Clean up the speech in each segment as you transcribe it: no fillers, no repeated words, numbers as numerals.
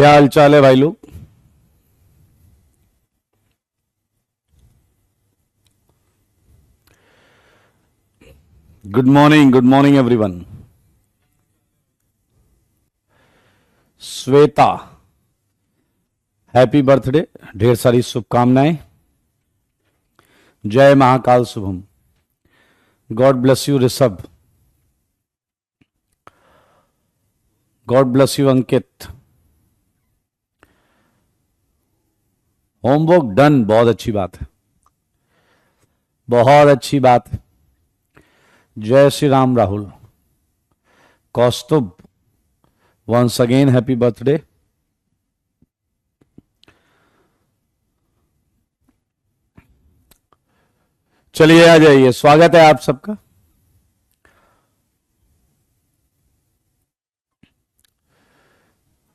क्या हाल चाल है भाई लोग। Good morning everyone. Shweta, happy birthday, ढेर सारी शुभकामनाएं। जय Mahakal Shubham. God bless you Rishabh, God bless you Ankit. Homework done, बहुत अच्छी बात है, बहुत अच्छी बात है। जय श्री राम राहुल। कौस्तुभ, वंस अगेन हैप्पी बर्थडे। चलिए आ जाइए, स्वागत है आप सबका।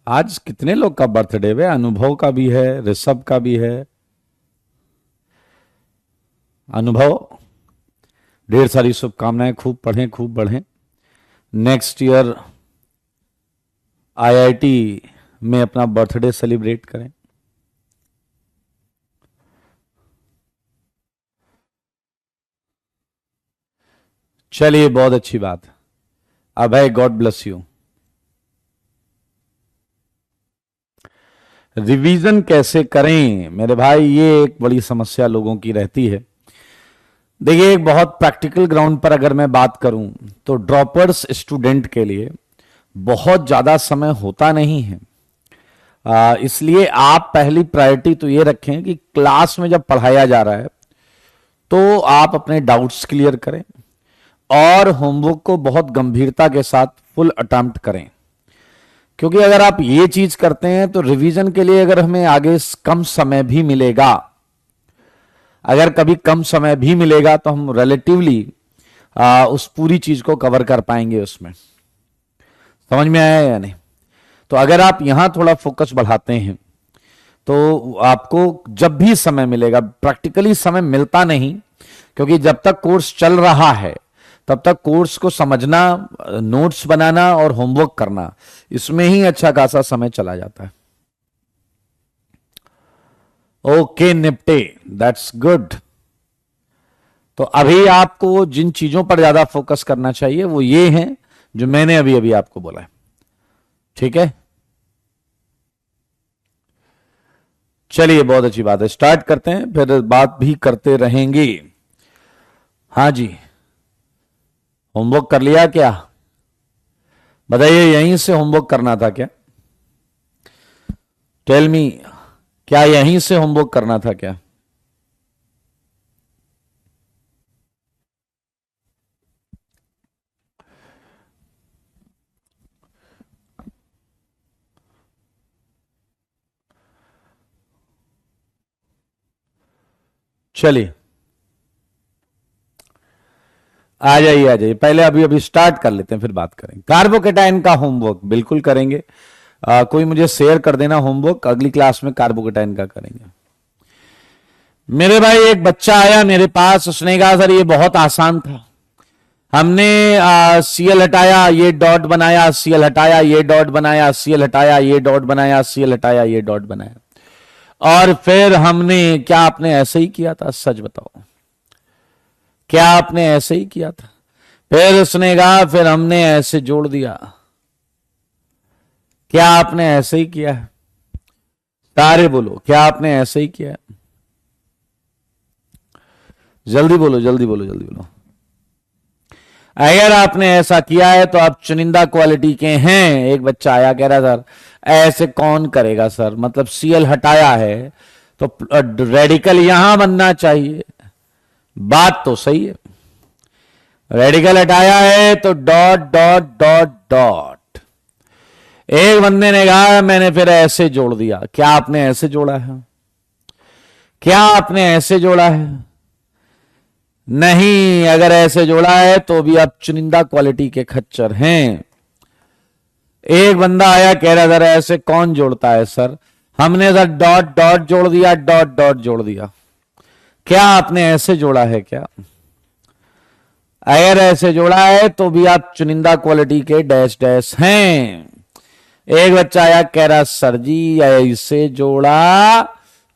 आज कितने लोग का बर्थडे है? अनुभव का भी है, ऋषभ का भी है। अनुभव, ढेर सारी शुभकामनाएं, खूब पढ़ें, खूब बढ़ें। नेक्स्ट ईयर आईआईटी में अपना बर्थडे सेलिब्रेट करें। चलिए, बहुत अच्छी बात है। अभय, गॉड ब्लेस यू। रिवीजन कैसे करें मेरे भाई, ये एक बड़ी समस्या लोगों की रहती है। देखिए, एक बहुत प्रैक्टिकल ग्राउंड पर अगर मैं बात करूं तो ड्रॉपर्स स्टूडेंट के लिए बहुत ज्यादा समय होता नहीं है। इसलिए आप पहली प्रायोरिटी तो ये रखें कि क्लास में जब पढ़ाया जा रहा है तो आप अपने डाउट्स क्लियर करें और होमवर्क को बहुत गंभीरता के साथ फुल अटेम्प्ट करें। क्योंकि अगर आप ये चीज करते हैं तो रिवीजन के लिए अगर हमें आगे कम समय भी मिलेगा, अगर कभी कम समय भी मिलेगा तो हम रिलेटिवली उस पूरी चीज को कवर कर पाएंगे। उसमें समझ में आया या नहीं? तो अगर आप यहां थोड़ा फोकस बढ़ाते हैं तो आपको जब भी समय मिलेगा, प्रैक्टिकली समय मिलता नहीं, क्योंकि जब तक कोर्स चल रहा है तब तक कोर्स को समझना, नोट्स बनाना और होमवर्क करना, इसमें ही अच्छा खासा समय चला जाता है। ओके, निपटे, दैट्स गुड। तो अभी आपको जिन चीजों पर ज्यादा फोकस करना चाहिए वो ये हैं जो मैंने अभी अभी आपको बोला है। ठीक है, चलिए, बहुत अच्छी बात है। स्टार्ट करते हैं, फिर बात भी करते रहेंगे। हाँ जी, होमवर्क कर लिया क्या? बताइए, यहीं से होमवर्क करना था क्या? टेल मी, क्या यहीं से होमवर्क करना था क्या? चलिए, आ जाइए आ जाइए। पहले अभी अभी स्टार्ट कर लेते हैं, फिर बात करेंगे। कार्बोकेटाइन का होमवर्क बिल्कुल करेंगे। कोई मुझे शेयर कर देना होमवर्क, अगली क्लास में कार्बोकेटाइन का करेंगे। मेरे भाई, एक बच्चा आया मेरे पास, उसने कहा सर ये बहुत आसान था, हमने सीएल हटाया, ये डॉट बनाया, सीएल हटाया, ये डॉट बनाया, सीएल हटाया, ये डॉट बनाया, सीएल हटाया, ये डॉट बनाया, और फिर हमने क्या, आपने ऐसे ही किया था? सच बताओ, क्या आपने ऐसे ही किया था? फिर उसने कहा फिर हमने ऐसे जोड़ दिया। क्या आपने ऐसे ही किया है? सारे बोलो, क्या आपने ऐसे ही किया है? जल्दी बोलो, जल्दी बोलो, जल्दी बोलो। अगर आपने ऐसा किया है तो आप चुनिंदा क्वालिटी के हैं। एक बच्चा आया, कह रहा सर ऐसे कौन करेगा सर, मतलब सीएल हटाया है तो रेडिकल यहां बनना चाहिए। बात तो सही है, रेडिकल हटाया है तो डॉट डॉट डॉट डॉट। एक बंदे ने कहा मैंने फिर ऐसे जोड़ दिया। क्या आपने ऐसे जोड़ा है? क्या आपने ऐसे जोड़ा है? नहीं, अगर ऐसे जोड़ा है तो भी आप चुनिंदा क्वालिटी के खच्चर हैं। एक बंदा आया, कह रहा सर ऐसे कौन जोड़ता है सर, हमने सर डॉट डॉट जोड़ दिया, डॉट डॉट जोड़ दिया। क्या आपने ऐसे जोड़ा है? क्या अगर ऐसे जोड़ा है तो भी आप चुनिंदा क्वालिटी के डैश डैश हैं। एक बच्चा आया कह रहा सर जी ऐसे जोड़ा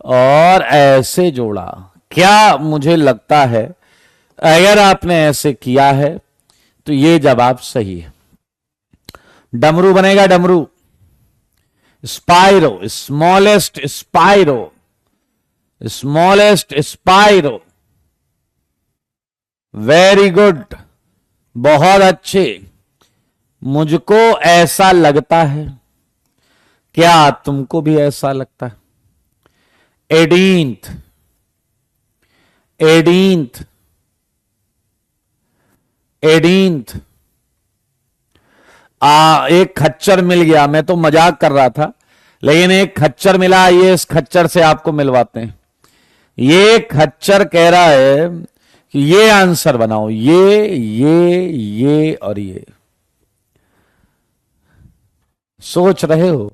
और ऐसे जोड़ा, क्या मुझे लगता है अगर आपने ऐसे किया है तो ये जवाब सही है। डमरू बनेगा, डमरू, spiro, smallest spiro, smallest spiro, very good, बहुत अच्छे। मुझको ऐसा लगता है, क्या तुमको भी ऐसा लगता है? एडींथ, एडींथ, एडींथ। एक खच्चर मिल गया, मैं तो मजाक कर रहा था, लेकिन एक खच्चर मिला, ये इस खच्चर से आपको मिलवाते हैं। ये खच्चर कह रहा है कि ये आंसर बनाओ, ये और ये। सोच रहे हो?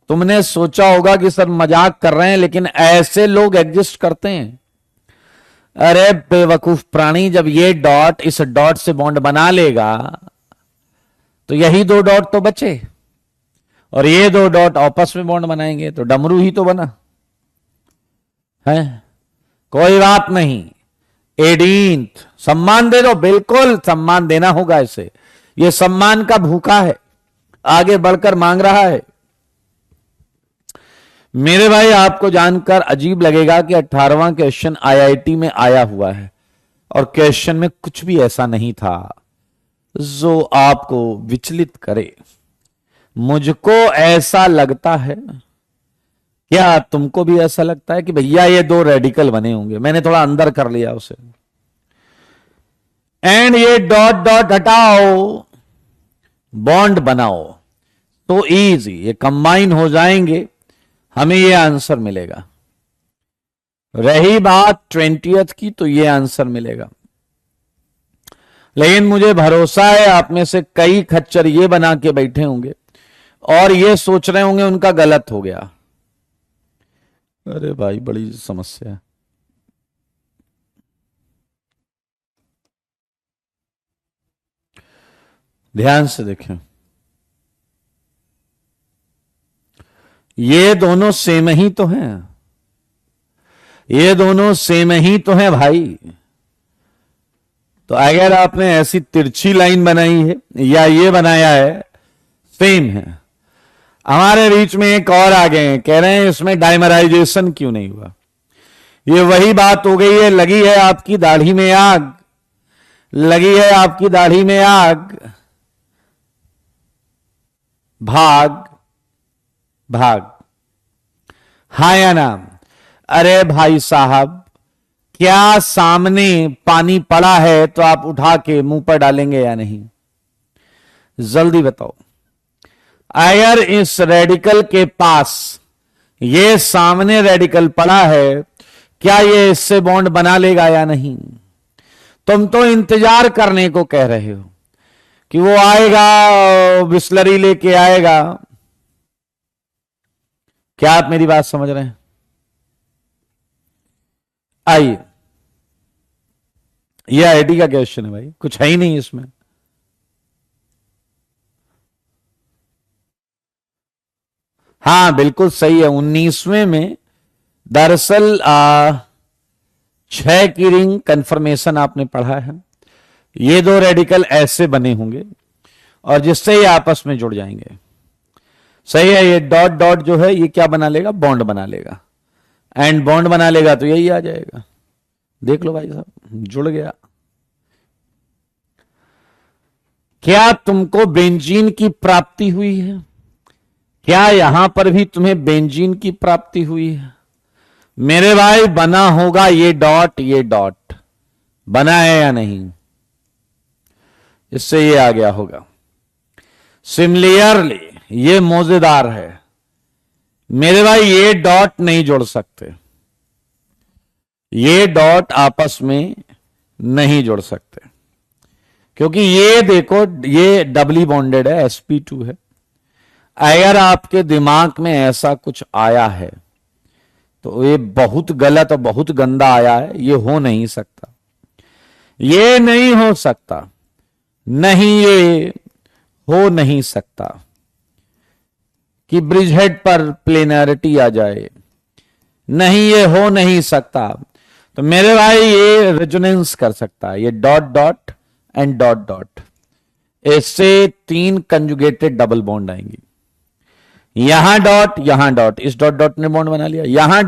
तुमने सोचा होगा कि सर मजाक कर रहे हैं, लेकिन ऐसे लोग एग्जिस्ट करते हैं। अरे बेवकूफ प्राणी, जब ये डॉट इस डॉट से बॉन्ड बना लेगा तो यही दो डॉट तो बचे, और ये दो डॉट आपस में बॉन्ड बनाएंगे तो डमरू ही तो बना है। कोई बात नहीं, एडींथ, सम्मान दे दो, बिल्कुल सम्मान देना होगा इसे। ये सम्मान का भूखा है, आगे बढ़कर मांग रहा है। मेरे भाई आपको जानकर अजीब लगेगा कि 18वां क्वेश्चन आईआईटी में आया हुआ है और क्वेश्चन में कुछ भी ऐसा नहीं था जो आपको विचलित करे। मुझको ऐसा लगता है, क्या तुमको भी ऐसा लगता है कि भैया ये दो रेडिकल बने होंगे? मैंने थोड़ा अंदर कर लिया उसे। एंड ये डॉट डॉट हटाओ, बॉन्ड बनाओ, तो इजी, ये कंबाइन हो जाएंगे, हमें ये आंसर मिलेगा। रही बात 20th की, तो ये आंसर मिलेगा। लेकिन मुझे भरोसा है आप में से कई खच्चर ये बना के बैठे होंगे और ये सोच रहे होंगे उनका गलत हो गया। अरे भाई बड़ी समस्या है। ध्यान से देखें, ये दोनों सेम ही तो हैं, ये दोनों सेम ही तो हैं भाई। तो अगर आपने ऐसी तिरछी लाइन बनाई है या ये बनाया है, सेम है। हमारे बीच में एक और आ गए हैं, कह रहे हैं इसमें डाइमराइजेशन क्यों नहीं हुआ। ये वही बात हो गई है, लगी है आपकी दाढ़ी में आग, लगी है आपकी दाढ़ी में आग, भाग भाग, हाँ या ना? अरे भाई साहब, क्या सामने पानी पड़ा है तो आप उठा के मुंह पर डालेंगे या नहीं? जल्दी बताओ। अगर इस रेडिकल के पास ये सामने रेडिकल पड़ा है, क्या ये इससे बॉन्ड बना लेगा या नहीं? तुम तो इंतजार करने को कह रहे हो कि वो आएगा, बिस्लरी लेके आएगा। क्या आप मेरी बात समझ रहे हैं? आइए, ये आईआईटी का क्वेश्चन है भाई, कुछ है ही नहीं इसमें। हाँ बिल्कुल सही है। 19वें में दरअसल 6 की रिंग कंफर्मेशन आपने पढ़ा है। ये दो रेडिकल ऐसे बने होंगे और जिससे ये आपस में जुड़ जाएंगे। सही है। ये डॉट डॉट जो है ये क्या बना लेगा? बॉन्ड बना लेगा। एंड बॉन्ड बना लेगा तो यही आ जाएगा। देख लो भाई साहब, जुड़ गया। क्या तुमको बेंजीन की प्राप्ति हुई है? क्या यहां पर भी तुम्हें बेंजीन की प्राप्ति हुई है? मेरे भाई बना होगा ये डॉट बना है या नहीं? इससे ये आ गया होगा। सिमिलरली ये मौजेदार है मेरे भाई, ये डॉट नहीं जोड़ सकते, ये डॉट आपस में नहीं जोड़ सकते, क्योंकि ये देखो ये डबली बॉन्डेड है, sp2 है। अगर आपके दिमाग में ऐसा कुछ आया है तो ये बहुत गलत और बहुत गंदा आया है, ये हो नहीं सकता, ये नहीं हो सकता, नहीं ये हो नहीं सकता। कि ब्रिजहेड पर प्लेनरिटी आ जाए, नहीं ये हो नहीं सकता। तो मेरे भाई ये रेजोनेंस कर सकता है, ये dot dot and dot dot, इससे 3 कंजुगेटेड डबल बॉन्ड आएंगी। यहां डॉट, इस डॉट डॉट ने बॉन्ड बना लिया, यहां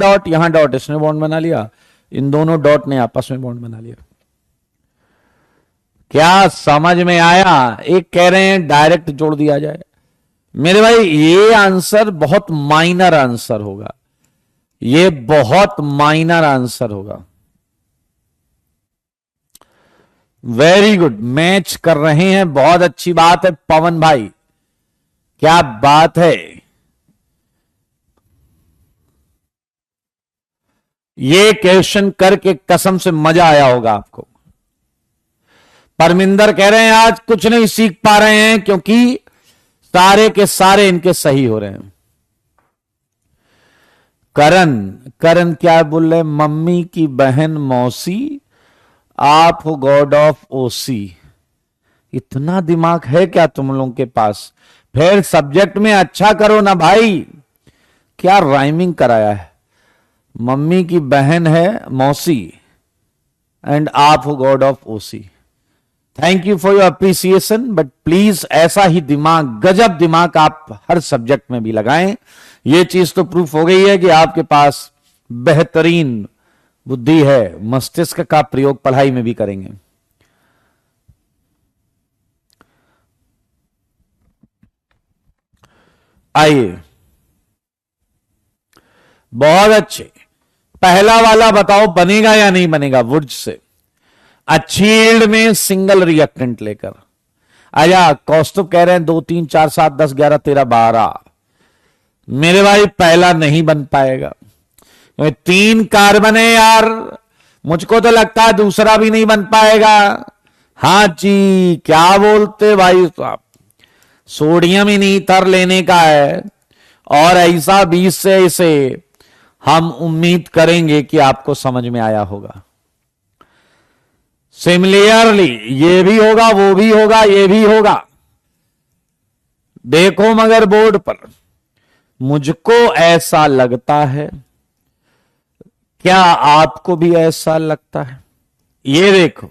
डॉट इसने बॉन्ड बना लिया, इन दोनों डॉट ने आपस में बॉन्ड बना लिया। क्या समझ में आया? एक कह रहे हैं डायरेक्ट जोड़ दिया जाए। मेरे भाई ये आंसर बहुत माइनर आंसर होगा, ये बहुत माइनर आंसर होगा। वेरी गुड, मैच कर रहे हैं, बहुत अच्छी बात है पवन भाई, क्या बात है। ये क्वेश्चन करके कसम से मजा आया होगा आपको। परमिंदर कह रहे हैं आज कुछ नहीं सीख पा रहे हैं क्योंकि सारे के सारे इनके सही हो रहे हैं। करण क्या बोल रहे? मम्मी की बहन मौसी, आप हो गॉड ऑफ ओसी। इतना दिमाग है क्या तुम लोगों के पास? फिर सब्जेक्ट में अच्छा करो ना भाई, क्या राइमिंग कराया है। मम्मी की बहन है मौसी एंड आप हो God of OC. Thank you for your appreciation, but please ऐसा ही दिमाग, गजब दिमाग आप हर सब्जेक्ट में भी लगाएं। ये चीज तो प्रूफ हो गई है कि आपके पास बेहतरीन बुद्धि है, मस्तिष्क का प्रयोग पढ़ाई में भी करेंगे। आइए, बहुत अच्छे। पहला वाला बताओ बनेगा या नहीं बनेगा? वुड्स से अच्छी यील्ड में सिंगल रिएक्टेंट लेकर। आया कौस्तुभ कह रहे हैं 2 3 4 7 10 11 13 12। मेरे भाई पहला नहीं बन पाएगा, 3 कार्बन है यार, मुझको तो लगता है दूसरा भी नहीं बन पाएगा। हाँ जी, क्या बोलते भाई साहब, सोडियम इनीथर लेने का है और ऐसा 20 से इसे हम उम्मीद करेंगे कि आपको समझ में आया होगा। सिमिलरली ये भी होगा, वो भी होगा, ये भी होगा। देखो मगर बोर्ड पर, मुझको ऐसा लगता है, क्या आपको भी ऐसा लगता है? ये देखो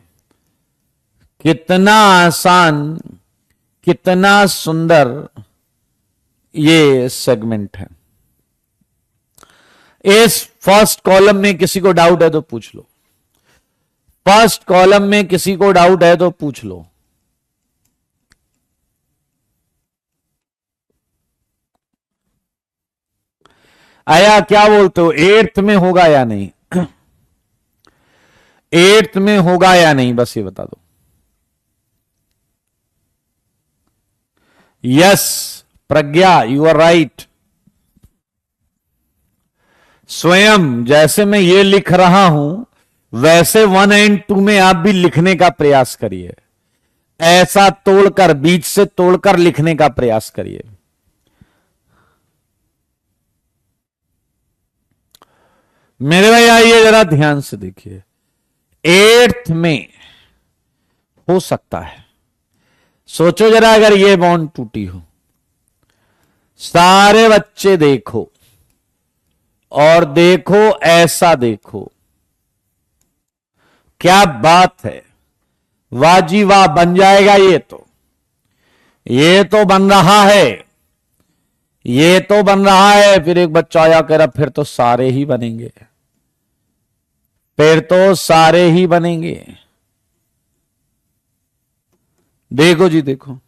कितना आसान, कितना सुंदर ये सेगमेंट है। इस फर्स्ट कॉलम में किसी को डाउट है तो पूछ लो, फर्स्ट कॉलम में किसी को डाउट है तो पूछ लो। आया क्या बोलते हो, 8th में होगा या नहीं? 8th में होगा या नहीं, बस ये बता दो। Yes Pragya, you are right. स्वयं जैसे मैं ये लिख रहा हूं वैसे 1 और 2 में आप भी लिखने का प्रयास करिए, ऐसा तोड़कर, बीच से तोड़कर लिखने का प्रयास करिए। मेरे भाई आइए जरा ध्यान से देखिए, 8th में हो सकता है, सोचो जरा अगर ये बॉन्ड टूटी हो, सारे बच्चे देखो और देखो ऐसा देखो, क्या बात है, वाह जी वाह, बन जाएगा ये तो बन रहा है, ये तो बन रहा है। फिर एक बच्चा आया कह रहा फिर तो सारे ही बनेंगे, फिर तो सारे ही बनेंगे। देखो जी देखो,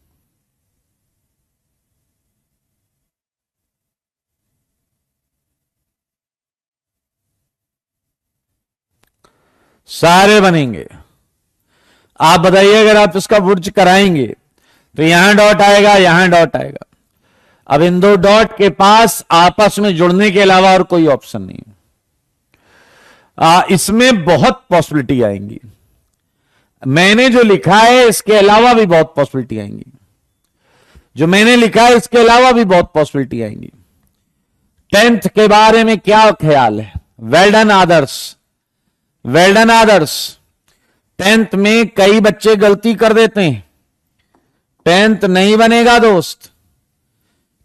सारे बनेंगे। आप बताइए अगर आप इसका बुर्ज कराएंगे तो यहां डॉट आएगा, यहां डॉट आएगा। अब इन 2 डॉट के पास आपस में जुड़ने के अलावा और कोई ऑप्शन नहीं है। इसमें बहुत पॉसिबिलिटी आएंगी, मैंने जो लिखा है इसके अलावा भी बहुत पॉसिबिलिटी आएंगी, जो मैंने लिखा है इसके अलावा भी बहुत पॉसिबिलिटी आएंगी। 10th के बारे में क्या ख्याल है? वेल डन आदर्श, वेल डन आदर्श। 10th में कई बच्चे गलती कर देते हैं, 10th नहीं बनेगा दोस्त,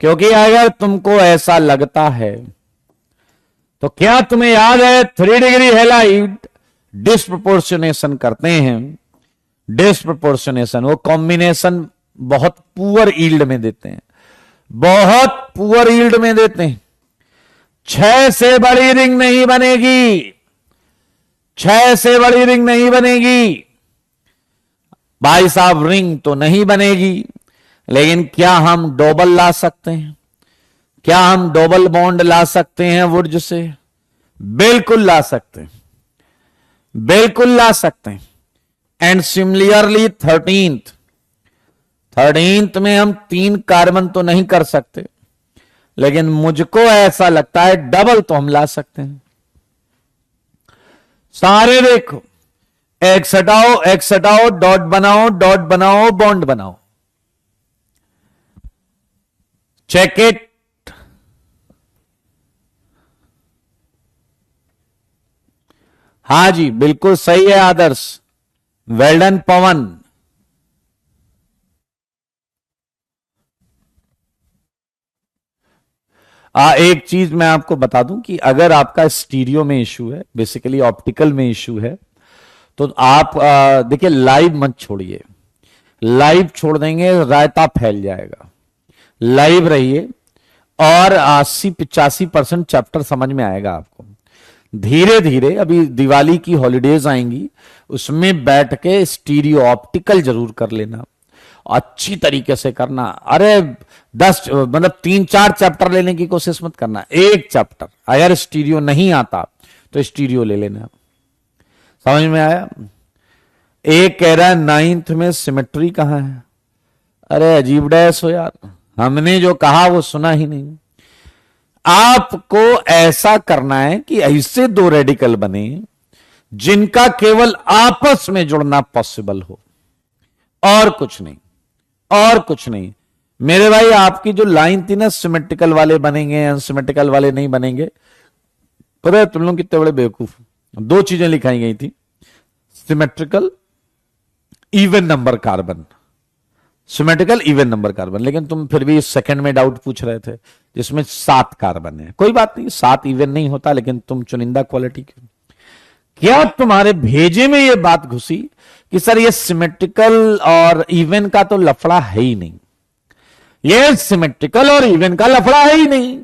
क्योंकि अगर तुमको ऐसा लगता है तो क्या तुम्हें याद है 3 डिग्री हैलाइड डिस्प्रपोर्शनेशन करते हैं। डिस्प्रपोर्शनेशन वो कॉम्बिनेशन बहुत पुअर यील्ड में देते हैं, बहुत पुअर यील्ड में देते हैं। 6 से बड़ी रिंग नहीं बनेगी, 6 से बड़ी रिंग नहीं बनेगी भाई साहब, रिंग तो नहीं बनेगी, लेकिन क्या हम डबल ला सकते हैं? क्या हम डबल बॉन्ड ला सकते हैं वुड्स से? बिल्कुल ला सकते हैं, बिल्कुल ला सकते हैं। एंड सिमिलरली 13th में हम 3 कार्बन तो नहीं कर सकते, लेकिन मुझको ऐसा लगता है डबल तो हम ला सकते हैं। सारे देखो, एक्स हटाओ, डॉट बनाओ, बॉन्ड बनाओ, चेक इट। हां जी, बिल्कुल सही है आदर्श, वेल डन पवन। एक चीज मैं आपको बता दूं कि अगर आपका स्टीरियो में इश्यू है, बेसिकली ऑप्टिकल में इश्यू है, तो आप देखिए लाइव मत छोड़िए। लाइव छोड़ देंगे रायता फैल जाएगा। लाइव रहिए और 80-85% चैप्टर समझ में आएगा आपको। धीरे धीरे अभी दिवाली की हॉलीडेज आएंगी, उसमें बैठ के स्टीरियो ऑप्टिकल जरूर कर लेना, अच्छी तरीके से करना। अरे 10 मतलब 3-4 चैप्टर लेने की कोशिश मत करना, एक चैप्टर। अगर स्टीरियो नहीं आता तो स्टीरियो ले लेना। समझ में आया? एक कह रहा है 9th में सिमेट्री कहां है। अरे अजीब डैस हो यार, हमने जो कहा वो सुना ही नहीं। आपको ऐसा करना है कि ऐसे 2 रेडिकल बने जिनका केवल आपस में जुड़ना पॉसिबल हो, और कुछ नहीं, और कुछ नहीं। मेरे भाई आपकी जो लाइन थी ना, सिमेट्रिकल वाले बनेंगे, अनसिमेट्रिकल वाले नहीं बनेंगे। पता है तुम लोग कितने बड़े बेवकूफ। 2 चीजें लिखाई गई थी, symmetrical even number carbon, symmetrical even number carbon, लेकिन तुम फिर भी सेकंड में डाउट पूछ रहे थे जिसमें 7 कार्बन है। कोई बात नहीं, 7 इवन नहीं होता, लेकिन तुम चुनिंदा क्वालिटी के। क्या तुम्हारे भेजे में यह बात घुसी कि सर ये सिमेट्रिकल और इवन का तो लफड़ा है ही नहीं, ये सिमेट्रिकल और इवन का लफड़ा है ही नहीं।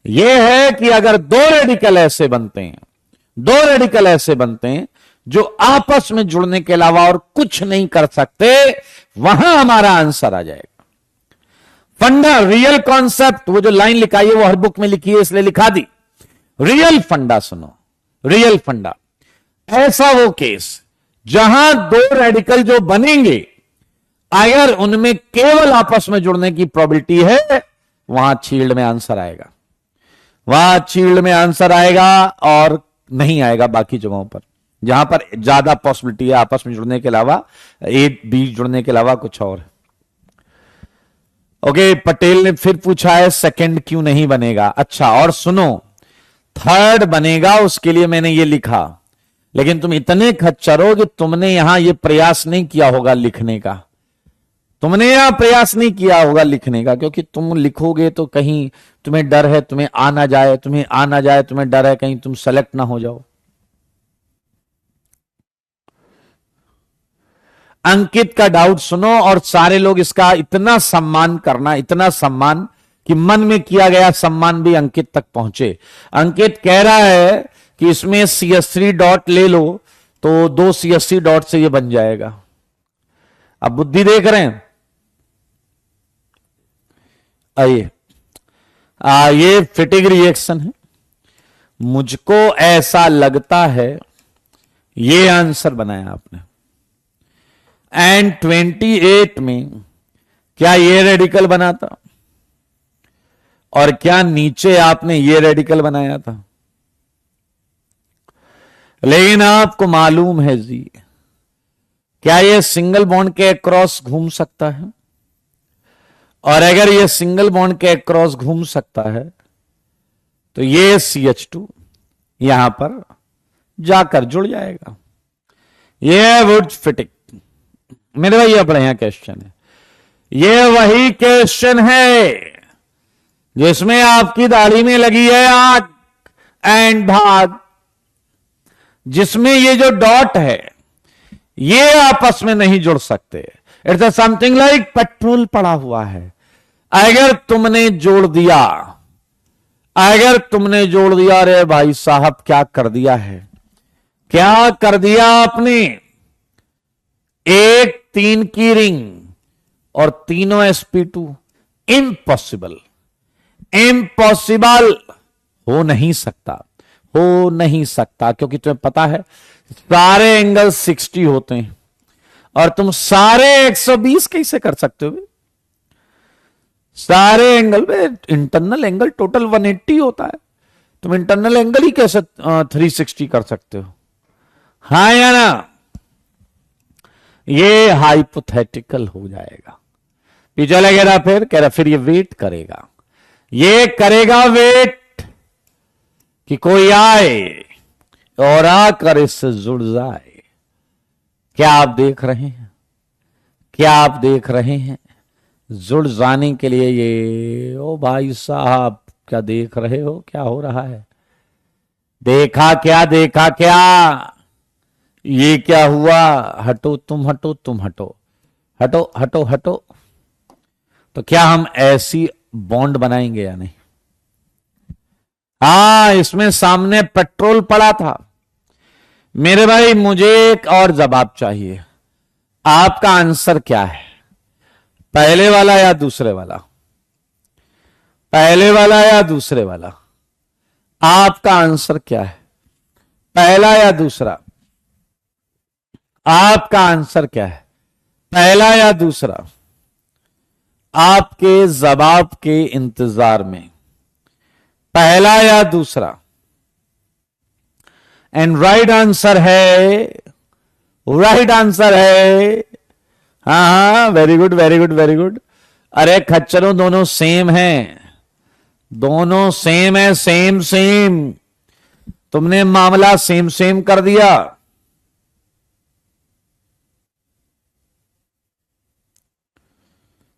यह है कि अगर 2 रेडिकल ऐसे बनते हैं, 2 रेडिकल ऐसे बनते हैं जो आपस में जुड़ने के अलावा और कुछ नहीं कर सकते, वहां हमारा आंसर आ जाएगा। फंडा, रियल कॉन्सेप्ट, वो जो लाइन लिखाई है वो हर बुक में लिखी है, इसलिए लिखा दी। रियल फंडा सुनो, रियल फंडा। ऐसा वो केस जहां 2 रेडिकल जो बनेंगे, अगर उनमें केवल आपस में जुड़ने की प्रोबेबिलिटी है, वहां शील्ड में आंसर आएगा, वहां शील्ड में आंसर आएगा, और नहीं आएगा बाकी जगहों पर जहां पर ज्यादा पॉसिबिलिटी है आपस में जुड़ने के अलावा, ए बी जुड़ने के अलावा कुछ और। ओके, पटेल ने फिर पूछा है सेकंड क्यों नहीं बनेगा। अच्छा, और सुनो, 3rd बनेगा, उसके लिए मैंने ये लिखा, लेकिन तुम इतने खच्चर हो कि तुमने यहां ये प्रयास नहीं किया होगा लिखने का, तुमने यहां प्रयास नहीं किया होगा लिखने का, क्योंकि तुम लिखोगे तो कहीं तुम्हें डर है तुम्हें आ ना जाए, तुम्हें डर है कहीं तुम सेलेक्ट ना हो जाओ। अंकित का डाउट सुनो, और सारे लोग इसका इतना सम्मान करना, इतना सम्मान कि मन में किया गया सम्मान भी अंकित तक पहुंचे। अंकित कह रहा है कि इसमें CH3 डॉट ले लो तो 2 CH3 डॉट से ये बन जाएगा। अब बुद्धि देख रहे हैं? आइए, ये फिटिंग रिएक्शन है, मुझको ऐसा लगता है ये आंसर बनाया आपने। एंड 28 में क्या ये रेडिकल बना था, और क्या नीचे आपने ये रेडिकल बनाया था? लेकिन आपको मालूम है जी, क्या ये सिंगल बॉन्ड के अक्रॉस घूम सकता है? और अगर ये सिंगल बॉन्ड के अक्रॉस घूम सकता है तो ये CH2 यहां पर जाकर जुड़ जाएगा। ये वुड्स फिटिंग। मेरे भाई ये बढ़िया क्वेश्चन है, ये वही क्वेश्चन है जिसमें आपकी दाढ़ी में लगी है आग एंड भाग, जिसमें ये जो डॉट है ये आपस में नहीं जुड़ सकते। It's a something like petrol पड़ा हुआ है। अगर तुमने जोड़ दिया, अगर तुमने जोड़ दिया, अरे भाई साहब क्या कर दिया है, क्या कर दिया आपने। एक 3 की रिंग और तीनों sp2, इम्पॉसिबल, इम्पॉसिबल, हो नहीं सकता, हो नहीं सकता, क्योंकि तुम्हें पता है सारे एंगल 60 होते हैं और तुम सारे 120 कैसे कर सकते हो। सारे एंगल में इंटरनल एंगल टोटल 180 होता है, तुम इंटरनल एंगल ही कैसे 360 कर सकते हो। हाँ या ना, ये हाइपोथेटिकल हो जाएगा। पीछे लगेगा, फिर कह रहा फिर ये वेट करेगा, ये करेगा वेट कि कोई आए और आकर इससे जुड़ जाए। क्या आप देख रहे हैं, क्या आप देख रहे हैं, जुड़ जाने के लिए ये, ओ भाई साहब क्या देख रहे हो, क्या हो रहा है, देखा क्या, देखा क्या, ये क्या हुआ, हटो तुम, हटो तुम, हटो हटो हटो हटो। तो क्या हम ऐसी बॉन्ड बनाएंगे या नहीं। इसमें सामने पेट्रोल पड़ा था। मेरे भाई मुझे एक और जवाब चाहिए, आपका आंसर क्या है, पहले वाला या दूसरे वाला, पहले वाला या दूसरे वाला, आपका आंसर क्या है, पहला या दूसरा, आपका आंसर क्या है, पहला या दूसरा। आपके जवाब के इंतजार में, पहला या दूसरा। एंड राइट आंसर है, राइट आंसर है, हाँ हाँ, very good very good very good. अरे खच्चरों, दोनों सेम हैं, दोनों सेम है, सेम सेम। तुमने मामला सेम सेम कर दिया।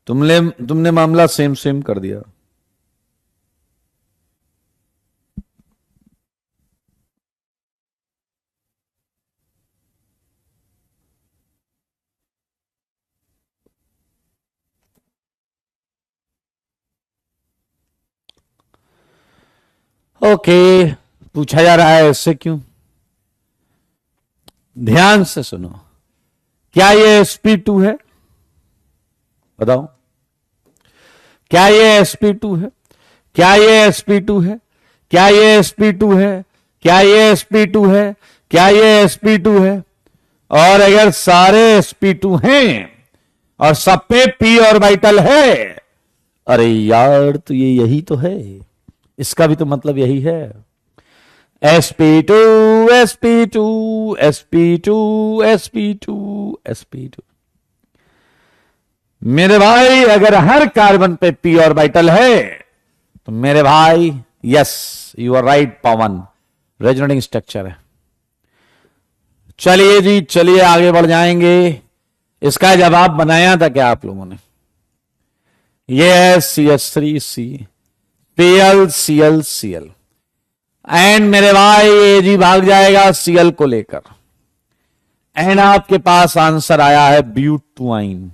तुमने तुमने मामला सेम सेम कर दिया। ओके, पूछा जा रहा है ऐसे क्यों, ध्यान से सुनो। क्या ये sp2 है, बताओ, क्या ये sp2 है, क्या ये sp2 है, क्या ये sp2 है, क्या ये sp2 है, क्या ये sp2 है। और अगर सारे sp2 हैं और सब पे p ऑर्बिटल है, अरे यार तो ये यही तो है, इसका भी तो मतलब यही है। sp2 sp2 sp2 sp2 sp2। मेरे भाई अगर हर कार्बन पे p ऑर्बिटल है तो मेरे भाई, yes you are right Pawan, resonating structure है। चलिए जी, चलिए आगे बढ़ जाएंगे। इसका जवाब बनाया था क्या आप लोगों ने, ये है CH3C Cl Cl Cl। And मेरे भाई ये जी भाग जाएगा Cl को लेकर, एंड आपके पास आंसर आया है ब्यूटाइन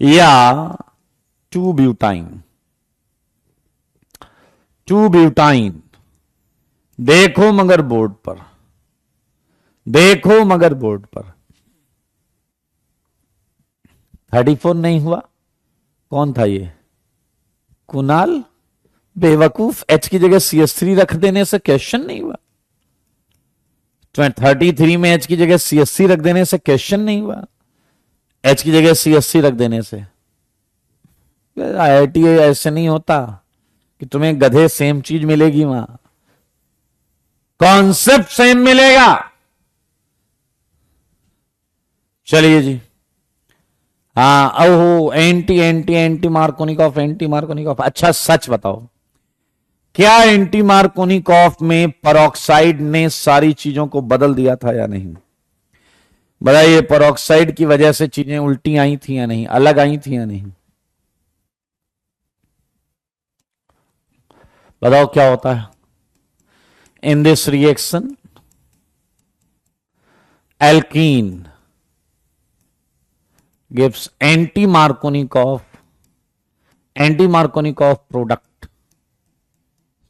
या 2 ब्यूटाइन, 2 ब्यूटाइन। देखो मगर बोर्ड पर, देखो मगर बोर्ड पर 34 नहीं हुआ। कौन था ये, कुणाल बेवकूफ, H की जगह CH3 रख देने से क्वेश्चन नहीं हुआ। 33 में H की जगह CH3 रख देने से क्वेश्चन नहीं हुआ, H की जगह CH3 रख देने से। IIT ऐसे नहीं होता कि तुम्हें गधे सेम चीज मिलेगी, वहां कॉन्सेप्ट सेम मिलेगा। चलिए जी, हाँ, ओहो, anti anti anti Markovnikov, anti Markovnikov. अच्छा सच बताओ, क्या एंटी मार्कोनिकॉफ में परऑक्साइड ने सारी चीजों को बदल दिया था या नहीं। बताइए, परऑक्साइड की वजह से चीजें उल्टी आई थी या नहीं, अलग आई थी या नहीं। बताओ क्या होता है in this reaction? Alkene gives anti Markovnikov product.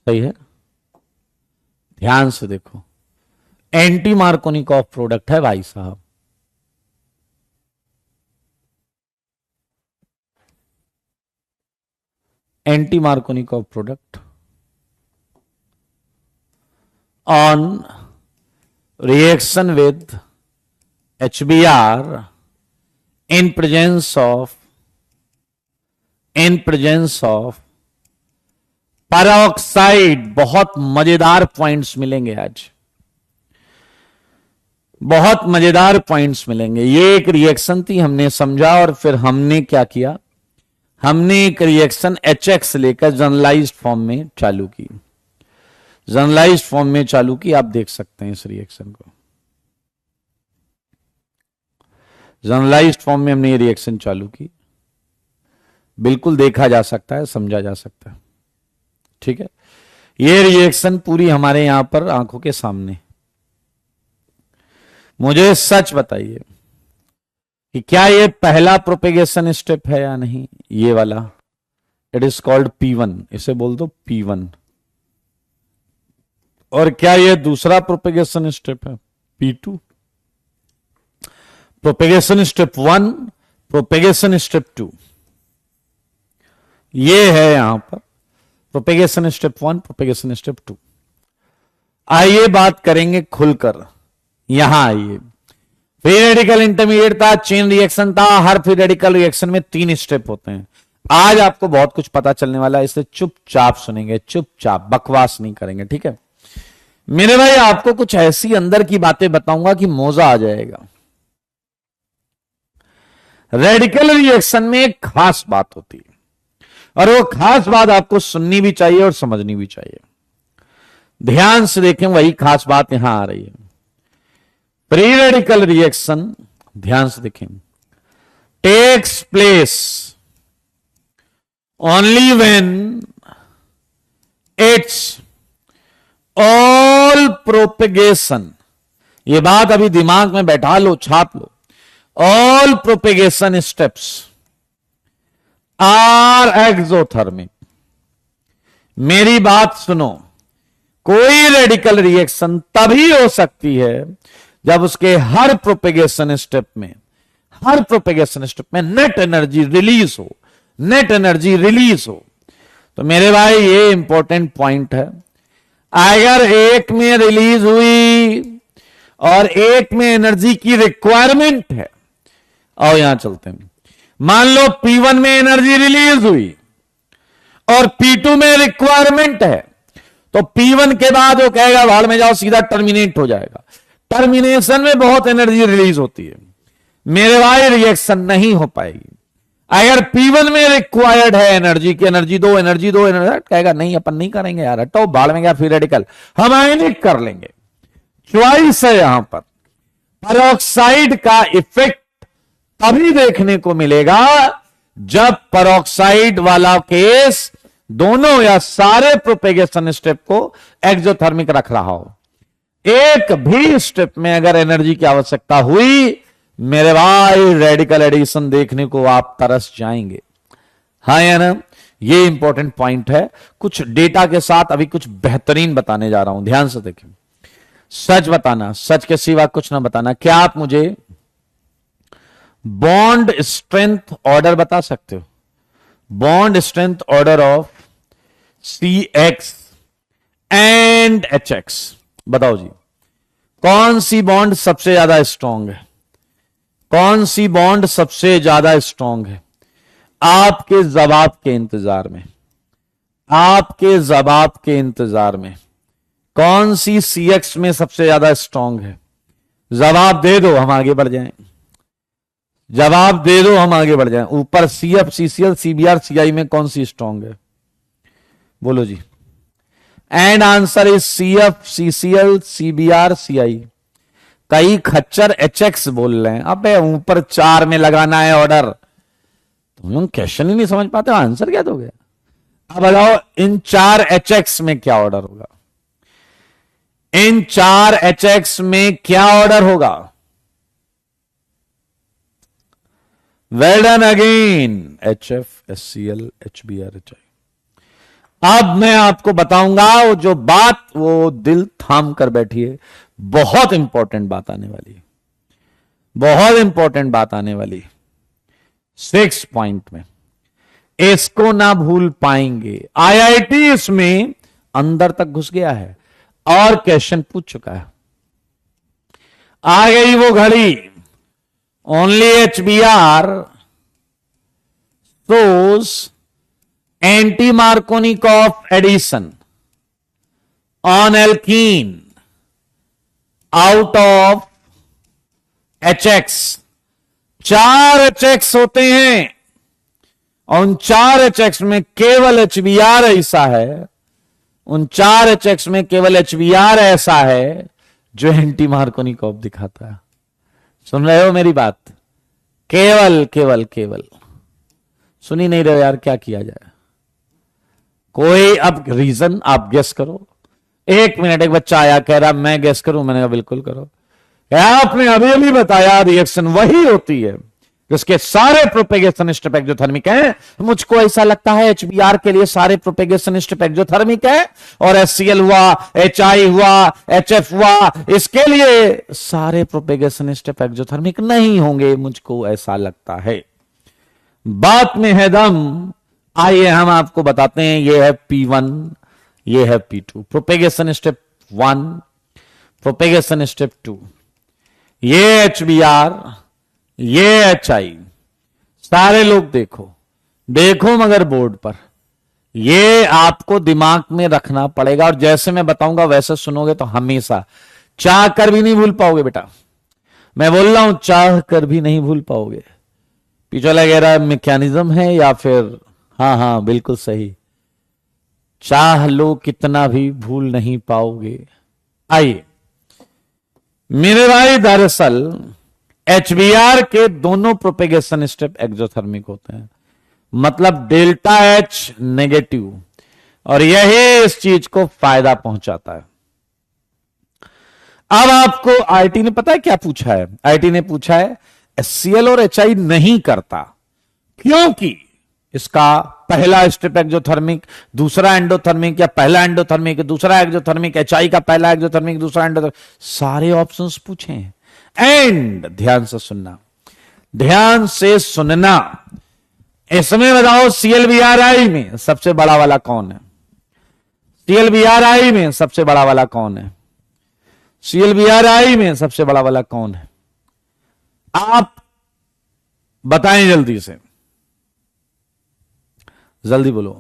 सही है, ध्यान से देखो, एंटी मार्कोनिकॉफ प्रोडक्ट है भाई साहब। Anti Markovnikov product on reaction with HBr in presence of peroxide। बहुत मजेदार पॉइंट्स मिलेंगे आज, बहुत मजेदार पॉइंट्स मिलेंगे। ये एक रिएक्शन थी, हमने समझा और फिर हमने क्या किया, हमने एक रिएक्शन HX लेकर जनरलाइज्ड फॉर्म में चालू की। जनरलाइज्ड फॉर्म में चालू की, आप देख सकते हैं इस रिएक्शन को। जनरलाइज्ड फॉर्म में हमने ये रिएक्शन चालू की, बिल्कुल देखा जा सकता है, समझा जा सकता है। ठीक है, ये रिएक्शन पूरी हमारे यहां पर आंखों के सामने। मुझे सच बताइए कि क्या ये पहला प्रोपेगेशन स्टेप है या नहीं? ये वाला इट इज कॉल्ड P1, इसे बोल दो P1। और क्या ये दूसरा प्रोपेगेशन स्टेप है P2? Propagation step 1, propagation step 2, ये है यहां पर प्रोपेगेशन स्टेप 1, प्रोपेगेशन स्टेप 2। आइए बात करेंगे खुलकर। यहां आइए, फ्री रेडिकल इंटरमीडिएट था, चेन रिएक्शन था। हर फ्री रेडिकल रिएक्शन में 3 स्टेप होते हैं। आज आपको बहुत कुछ पता चलने वाला है, इसे चुपचाप सुनेंगे, चुपचाप, बकवास नहीं करेंगे। ठीक है मेरे भाई, आपको कुछ ऐसी अंदर की बातें बताऊंगा कि मौजा आ जाएगा। रेडिकल रिएक्शन में एक खास बात होती है और वो खास बात आपको सुननी भी चाहिए और समझनी भी चाहिए। ध्यान से देखें, वही खास बात यहां आ रही है। प्री रेडिकल रिएक्शन, ध्यान से देखें, takes place only when it's all propagation. ये बात अभी दिमाग में बैठा लो, छाप लो। All propagation steps are exothermic। मेरी बात सुनो, कोई रेडिकल रिएक्शन तभी हो सकती है जब उसके हर प्रोपेगेशन स्टेप में नेट एनर्जी रिलीज हो, नेट एनर्जी रिलीज हो। तो मेरे भाई ये इंपॉर्टेंट पॉइंट है। अगर एक में रिलीज हुई और एक में एनर्जी की रिक्वायरमेंट है, आओ यहां चलते हैं। मान लो P1 में एनर्जी रिलीज हुई और P2 में रिक्वायरमेंट है, तो P1 के बाद वो कहेगा भाड़ में जाओ, सीधा टर्मिनेट हो जाएगा। टर्मिनेशन में बहुत एनर्जी रिलीज होती है मेरे भाई, रिएक्शन नहीं हो पाएगी। अगर P1 में रिक्वायर्ड है एनर्जी की, एनर्जी दो, कहेगा नहीं अपन नहीं करेंगे यार, हटो भाड़ में गया, फिर रेडिकल हम आयनिक कर लेंगे। चॉइस है यहां पर। पेरोक्साइड का इफेक्ट तभी देखने को मिलेगा जब पेरोक्साइड वाला केस दोनों या सारे प्रोपेगेशन स्टेप को एक्सोथर्मिक रख रहा हो। एक भी स्टेप में अगर एनर्जी की आवश्यकता हुई, मेरे भाई रेडिकल एडिशन देखने को आप तरस जाएंगे। हाँ या ना? ये इंपॉर्टेंट पॉइंट है। कुछ डेटा के साथ अभी कुछ बेहतरीन बताने जा रहा हूं, ध्यान से देखें। सच बताना, सच के सिवा कुछ ना बताना। क्या आप मुझे बॉन्ड स्ट्रेंथ ऑर्डर बता सकते हो? Bond strength order of CX and HX बताओ जी, कौन सी बॉन्ड सबसे ज्यादा स्ट्रांग है? कौन सी बॉन्ड सबसे ज्यादा स्ट्रांग है? आपके जवाब के इंतजार में, आपके जवाब के इंतजार में कौन सी CX में सबसे ज्यादा स्ट्रांग है? जवाब दे दो, हम आगे बढ़ जाएं। जवाब दे दो, हम आगे बढ़ जाएं। ऊपर CF, CCl, CBr, CI में कौन सी स्ट्रांग है? बोलो जी। And answer is CF, CCl, CBr, CI। कई खच्चर HX बोल रहे हैं। अबे ऊपर 4 में लगाना है ऑर्डर। तुम लोग क्वेश्चन ही नहीं समझ पाते, आंसर क्या दोगे? अब बताओ इन 4 HX में क्या ऑर्डर होगा? इन 4 HX में क्या ऑर्डर होगा? Well done again, HF, HCl, HBr, HI। अब मैं आपको बताऊंगा वो जो बात, वो दिल थाम कर बैठिए, बहुत इंपॉर्टेंट बात आने वाली है, बहुत इंपॉर्टेंट बात आने वाली है 6 पॉइंट में। इसको ना भूल पाएंगे। IIT इसमें अंदर तक घुस गया है और क्वेश्चन पूछ चुका है। आ गई वो घड़ी, only HBr shows anti-Markovnikov addition on alkene out of HX। 4 HX होते हैं और उन 4 HX में केवल HBr ऐसा है, उन 4 HX में केवल HBr ऐसा है जो एंटी मार्कोनिकॉव दिखाता है। सुन रहे हो मेरी बात? केवल केवल केवल। सुनी नहीं रहे यार, क्या किया जाए? कोई अब रीजन आप गेस करो। 1 मिनट, एक बच्चा आया कह रहा मैं गेस करूं, मैंने कहा बिल्कुल करो। आपने अभी अभी बताया रिएक्शन वही होती है जिसके सारे प्रोपेगेशन स्टेप एक्सोथर्मिक हैं। मुझको ऐसा लगता है HBr के लिए सारे प्रोपेगेशन स्टेप एक्सोथर्मिक है और HCl हुआ, HI हुआ, HF हुआ, इसके लिए सारे प्रोपेगेशन स्टेप एक्सोथर्मिक नहीं होंगे, मुझको ऐसा लगता है। बात में है दम। आइए हम आपको बताते हैं। ये है P1, ये है P2। Propagation step 1, propagation step 2, ये HBr, ये HI। सारे लोग देखो देखो मगर बोर्ड पर, ये आपको दिमाग में रखना पड़ेगा और जैसे मैं बताऊंगा वैसे सुनोगे तो हमेशा चाह कर भी नहीं भूल पाओगे बेटा। मैं बोल रहा हूं चाह कर भी नहीं भूल पाओगे। पीछे वगैरह मैकेनिज्म है या फिर? हाँ बिल्कुल सही। चाह लो कितना भी भूल नहीं पाओगे। आइए मेरे भाई, दरअसल HBr के दोनों प्रोपेगेशन स्टेप एक्सोथर्मिक होते हैं, मतलब डेल्टा H नेगेटिव, और यही इस चीज को फायदा पहुंचाता है। अब आपको IIT ने पता है क्या पूछा है? IIT ने पूछा है HCl और HI नहीं करता क्योंकि इसका पहला स्टेप एक्सोथर्मिक, दूसरा एंडोथर्मिक, या पहला एंडोथर्मिक दूसरा एक्सोथर्मिक, HI का पहला एक्सोथर्मिक दूसरा एंडोथर्मिक, सारे ऑप्शंस पूछे हैं। एंड ध्यान से सुनना, ध्यान से सुनना। इसमें बताओ CLBRI में सबसे बड़ा वाला कौन है? CLBRI में सबसे बड़ा वाला कौन है? CLBRI में सबसे बड़ा वाला कौन है? आप बताएं जल्दी से, जल्दी बोलो।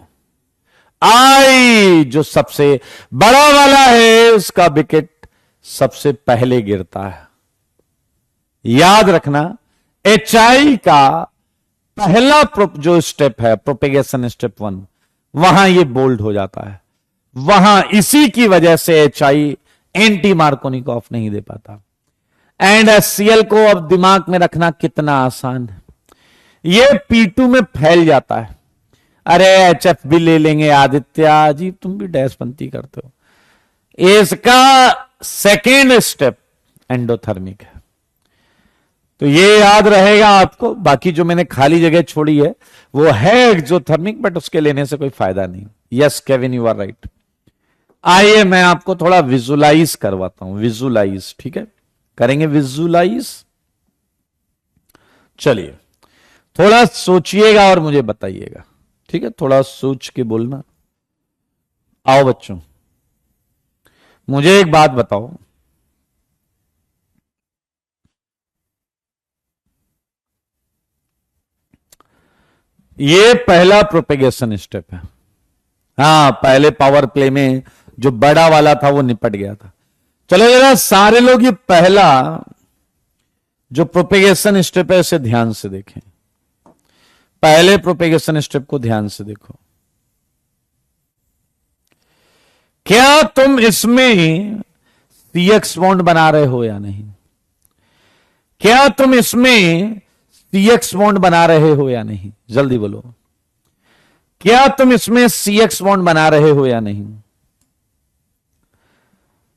आई जो सबसे बड़ा वाला है उसका विकेट सबसे पहले गिरता है। याद रखना, HI का पहला जो स्टेप है प्रोपेगेशन स्टेप 1, वहां ये बोल्ड हो जाता है। वहां इसी की वजह से HI एंटी मार्कोनिकॉव नहीं दे पाता। एंड HCl को अब दिमाग में रखना कितना आसान है, ये P2 में फैल जाता है। अरे HF भी ले लेंगे आदित्य जी, तुम भी डैशपंती करते हो। इसका सेकेंड स्टेप एंडोथर्मिक है, तो ये याद रहेगा आपको। बाकी जो मैंने खाली जगह छोड़ी है वो है एक्सोथर्मिक, बट उसके लेने से कोई फायदा नहीं। Yes Kevin, you are right. आइए मैं आपको थोड़ा विजुलाइज करवाता हूं। विजुलाइज, ठीक है, करेंगे विजुलाइज। चलिए थोड़ा सोचिएगा और मुझे बताइएगा, ठीक है? थोड़ा सोच के बोलना। आओ बच्चों, मुझे एक बात बताओ, ये पहला प्रोपेगेशन स्टेप है। हाँ, पहले पावर प्ले में जो बड़ा वाला था वो निपट गया था। चलो जरा सारे लोग ये पहला जो प्रोपेगेशन स्टेप है इसे ध्यान से देखें। पहले प्रोपेगेशन स्टेप को ध्यान से देखो। क्या तुम इसमें CX बॉन्ड बना रहे हो या नहीं? क्या तुम इसमें CX बॉन्ड बना रहे हो या नहीं? जल्दी बोलो। क्या तुम इसमें CX बॉन्ड बना रहे हो या नहीं?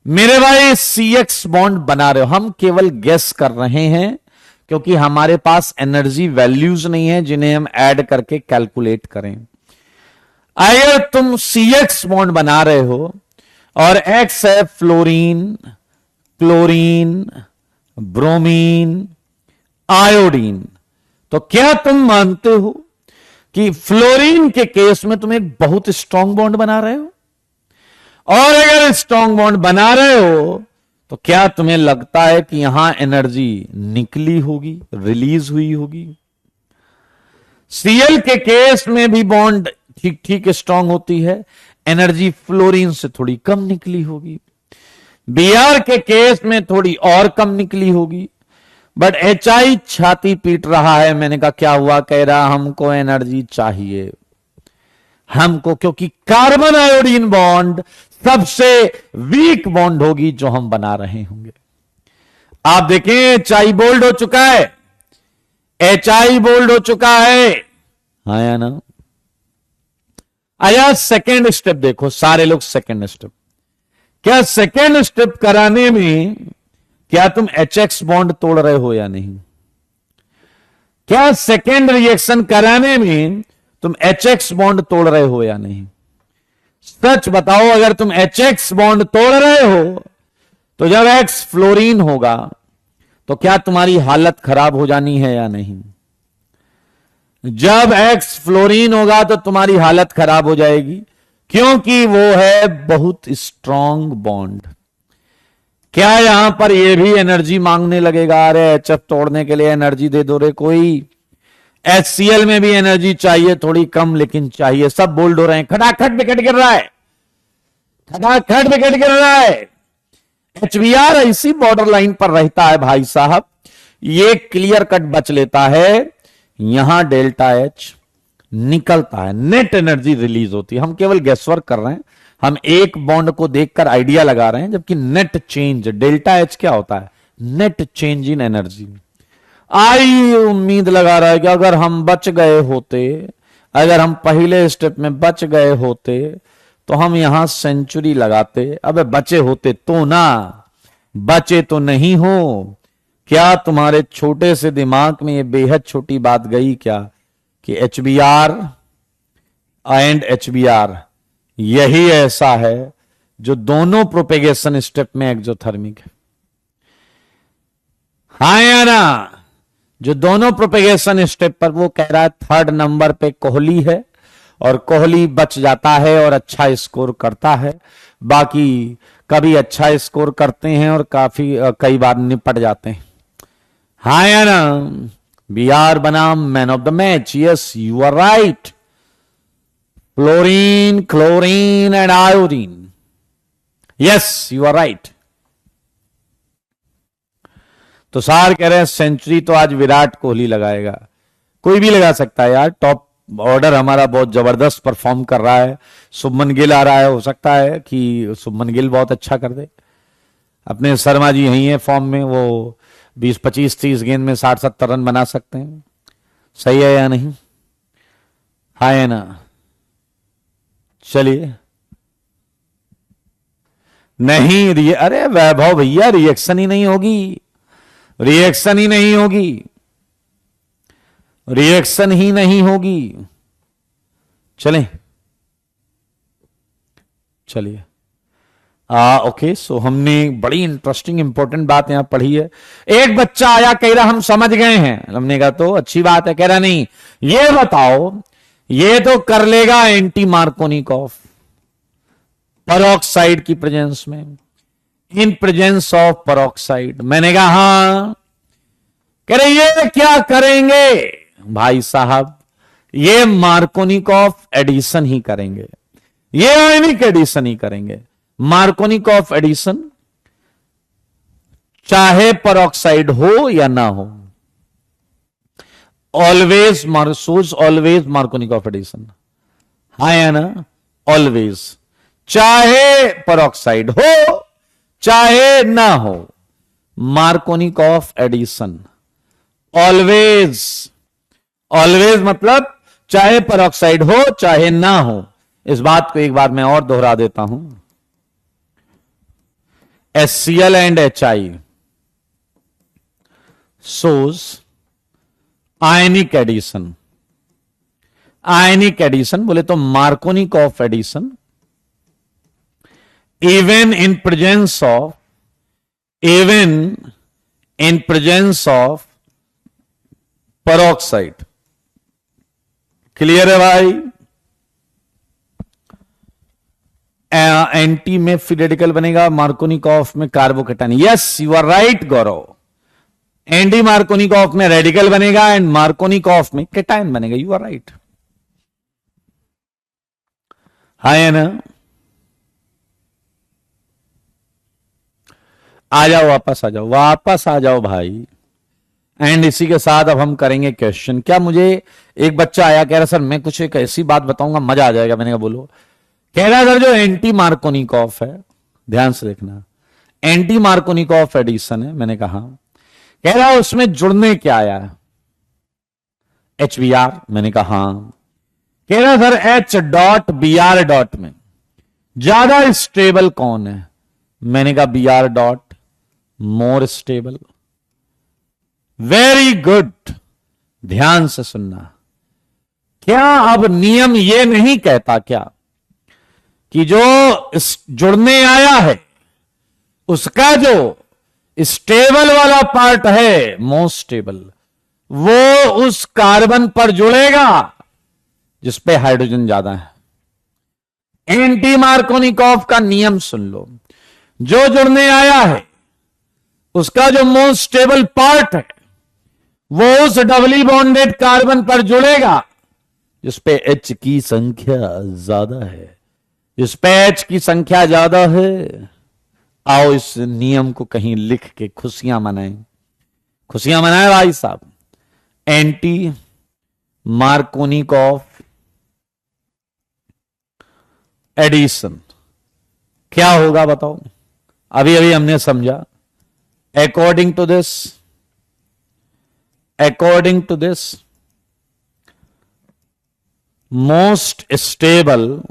मेरे भाई CX बॉन्ड बना रहे हो, हम केवल गेस कर रहे हैं क्योंकि हमारे पास एनर्जी वैल्यूज नहीं है जिन्हें हम ऐड करके कैलकुलेट करें। अगर तुम CX बॉन्ड बना रहे हो और X है फ्लोरीन, क्लोरीन, ब्रोमीन, आयोडीन, तो क्या तुम मानते हो कि फ्लोरीन के केस में तुम एक बहुत स्ट्रांग बॉन्ड बना रहे हो? और अगर स्ट्रांग बॉन्ड बना रहे हो तो क्या तुम्हें लगता है कि यहां एनर्जी निकली होगी, रिलीज हुई होगी? Cl के केस में भी बॉन्ड ठीक ठीक स्ट्रांग होती है, एनर्जी फ्लोरीन से थोड़ी कम निकली होगी। Br के केस में थोड़ी और कम निकली होगी। बट HI छाती पीट रहा है। मैंने कहा क्या हुआ? कह रहा हमको एनर्जी चाहिए हमको, क्योंकि कार्बन आयोडीन बॉन्ड सबसे वीक बॉन्ड होगी जो हम बना रहे होंगे। आप देखें HI बोल्ड हो चुका है, HI बोल्ड हो चुका है, हाँ या ना? आया सेकेंड स्टेप देखो, सारे लोग सेकेंड स्टेप। क्या सेकेंड स्टेप कराने में क्या तुम HX बॉन्ड तोड़ रहे हो या नहीं? क्या सेकेंड रिएक्शन कराने में तुम HX बॉन्ड तोड़ रहे हो या नहीं? सच बताओ, अगर तुम HX बॉन्ड तोड़ रहे हो तो जब X फ्लोरीन होगा तो क्या तुम्हारी हालत खराब हो जानी है या नहीं? जब X फ्लोरीन होगा तो तुम्हारी हालत खराब हो जाएगी, क्योंकि वो है बहुत स्ट्रांग बॉन्ड। क्या यहां पर ये भी एनर्जी मांगने लगेगा? अरे HF तोड़ने के लिए एनर्जी दे दो रे कोई। HCl में भी एनर्जी चाहिए, थोड़ी कम लेकिन चाहिए। सब बोल्ड हो रहे हैं, खटाखट विकेट गिर रहा है, खटाखट विकेट गिर रहा है। HBr इसी बॉर्डर लाइन पर रहता है भाई साहब, ये क्लियर कट बच लेता है। यहां डेल्टा H निकलता है, नेट एनर्जी रिलीज होती है। हम केवल गेसवर्क कर रहे हैं, हम एक बॉन्ड को देखकर आइडिया लगा रहे हैं, जबकि नेट चेंज डेल्टा H क्या होता है? Net change in energy. आई उम्मीद लगा रहा है कि अगर हम बच गए होते, अगर हम पहले स्टेप में बच गए होते तो हम यहां सेंचुरी लगाते। अबे बचे होते तो ना, बचे तो नहीं हो। क्या तुम्हारे छोटे से दिमाग में ये बेहद छोटी बात गई क्या कि HBr एंड HBr यही ऐसा है जो दोनों प्रोपेगेशन स्टेप में एक्सोथर्मिक है? हाँ या ना? जो दोनों प्रोपेगेशन स्टेप पर, वो कह रहा है थर्ड नंबर पे कोहली है और कोहली बच जाता है और अच्छा स्कोर करता है। बाकी कभी अच्छा स्कोर करते हैं और कई बार निपट जाते हैं। हाँ या ना? Br बनाम man of the match. Yes you are right. Fluorine, chlorine and iodine. Yes you are right. तो सार कह रहे हैं सेंचुरी तो आज विराट कोहली लगाएगा। कोई भी लगा सकता है यार, टॉप ऑर्डर हमारा बहुत जबरदस्त परफॉर्म कर रहा है। शुभमन गिल आ रहा है, हो सकता है कि शुभमन गिल बहुत अच्छा कर दे। अपने शर्मा जी यही है फॉर्म में, वो 20, 25, 30 गेंद में 60, 70 रन बना सकते हैं। सही है या नहीं? हाँ है ना? चलिए। नहीं, अरे वैभव भैया रिएक्शन ही नहीं होगी, रिएक्शन ही नहीं होगी, रिएक्शन ही नहीं होगी। चलें, चलिए। ओके, सो हमने बड़ी इंटरेस्टिंग इंपॉर्टेंट बात यहां पढ़ी है। एक बच्चा आया, कह रहा हम समझ गए हैं। हमने कहा तो अच्छी बात है। कह रहा नहीं, ये बताओ, ये तो कर लेगा एंटी मार्कोनिकॉफ पेरोक्साइड की प्रेजेंस में, इन प्रेजेंस ऑफ पेरोक्साइड। मैंने कहा हां। कह रहे ये क्या करेंगे भाई साहब? ये मार्कोनिकॉफ एडिशन ही करेंगे, ये आयनिक एडिशन ही करेंगे। मार्कोनिकॉफ एडिशन चाहे पेरोक्साइड हो या ना हो, ऑलवेज ऑलवेज मार्कोनिकॉफ एडिशन। हाँ या ना? ऑलवेज, चाहे पेरोक्साइड हो चाहे ना हो, मार्कोनिकॉफ एडिशन ऑलवेज। ऑलवेज मतलब चाहे पेरोक्साइड हो चाहे ना हो। इस बात को एक बार मैं और दोहरा देता हूं। HCl एंड HI shows आयनिक एडिशन। आयनिक एडिशन बोले तो Markovnikov addition even in presence of peroxide। Clear है भाई? एंटी में फ्री रेडिकल बनेगा, मार्कोनिकॉफ में carbocation. Yes, you are right Gaurav. Anti Markovnikov में रेडिकल बनेगा एंड मार्कोनिकॉफ में केटाइन बनेगा। You are right. है ना? आ जाओ, वापस आ जाओ, वापस आ जाओ भाई। एंड इसी के साथ अब हम करेंगे क्वेश्चन। क्या मुझे एक बच्चा आया, कह रहा सर मैं कुछ एक ऐसी बात बताऊंगा मजा आ जाएगा। मैंने कहा बोलो। कह रहा सर जो एंटी मार्कोनिकॉफ है, ध्यान से देखना, एंटी मार्कोनिकॉफ एडिशन है। मैंने कहा, कह रहा उसमें जुड़ने क्या आया है? HBr। मैंने कहा हाँ। कह रहा सर H.Br में ज्यादा स्टेबल कौन है? मैंने कहा Br. More stable. Very good, ध्यान से सुनना। क्या अब नियम ये नहीं कहता क्या कि जो जुड़ने आया है उसका जो स्टेबल वाला पार्ट है, मोस्ट स्टेबल, वो उस कार्बन पर जुड़ेगा जिस पे हाइड्रोजन ज्यादा है। एंटी मार्कोनिकॉफ का नियम सुन लो। जो जुड़ने आया है उसका जो मोस्ट स्टेबल पार्ट है वो उस डबली बॉन्डेड कार्बन पर जुड़ेगा जिस पे H की संख्या ज्यादा है। जिस पे H की संख्या ज्यादा है, आओ इस नियम को कहीं लिख के खुशियां मनाएं। खुशियां मनाएं भाई साहब। एंटी मार्कोनिकॉफ एडिशन क्या होगा बताओ? अभी अभी हमने समझा। According to this, most stable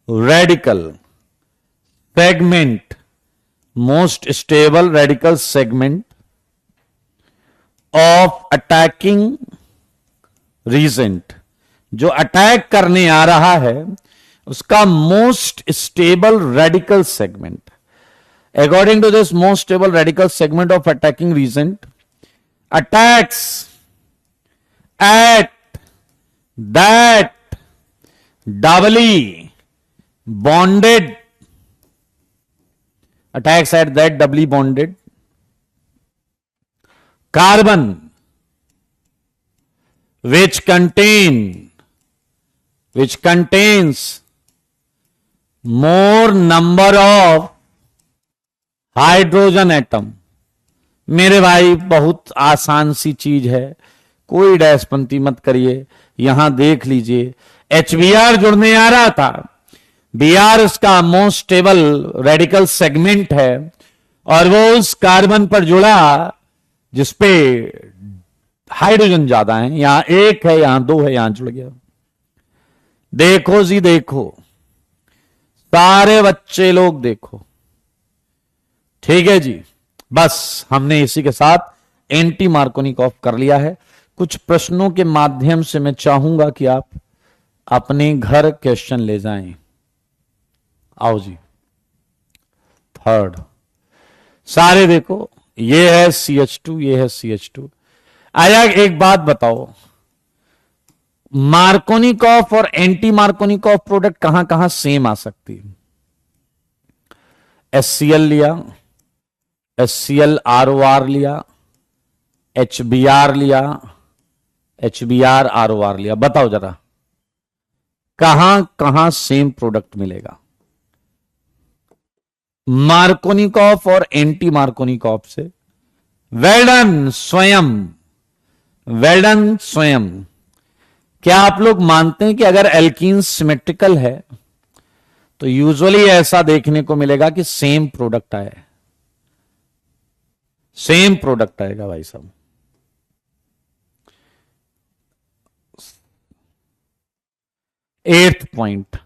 radical segment, most stable radical segment of attacking reagent, जो अटैक करने आ रहा है उसका most stable radical segment. According to this most stable radical segment of attacking reagent attacks at that doubly bonded carbon which contains more number of hydrogen atom. मेरे भाई बहुत आसान सी चीज है, कोई डैशपंती मत करिए। यहां देख लीजिए, HBr जुड़ने आ रहा था। Br इसका मोस्ट स्टेबल रेडिकल सेगमेंट है और वो उस कार्बन पर जुड़ा जिसपे हाइड्रोजन ज्यादा है। यहां एक है, यहां दो है, यहां जुड़ गया। देखो जी देखो, सारे बच्चे लोग देखो, ठीक है जी। बस हमने इसी के साथ एंटी मार्कोनिकॉफ कर लिया है। कुछ प्रश्नों के माध्यम से मैं चाहूंगा कि आप अपने घर क्वेश्चन ले जाएं। आओ जी। थर्ड, सारे देखो, ये है CH2, ये है CH2। आया एक बात बताओ, मार्कोनिकॉफ और एंटी मार्कोनिकॉफ प्रोडक्ट कहां कहां सेम आ सकती है? HCl लिया, HCl ROR लिया, HBr लिया, HBr ROR लिया। बताओ जरा कहां कहां सेम प्रोडक्ट मिलेगा मार्कोनिकॉफ और एंटी मार्कोनिकॉफ से? वेल्डन स्वयं, वेल्डन स्वयं। क्या आप लोग मानते हैं कि अगर एल्कीन सिमेट्रिकल है तो यूजुअली ऐसा देखने को मिलेगा कि सेम प्रोडक्ट आए, सेम प्रोडक्ट आएगा भाई साहब। Eighth point,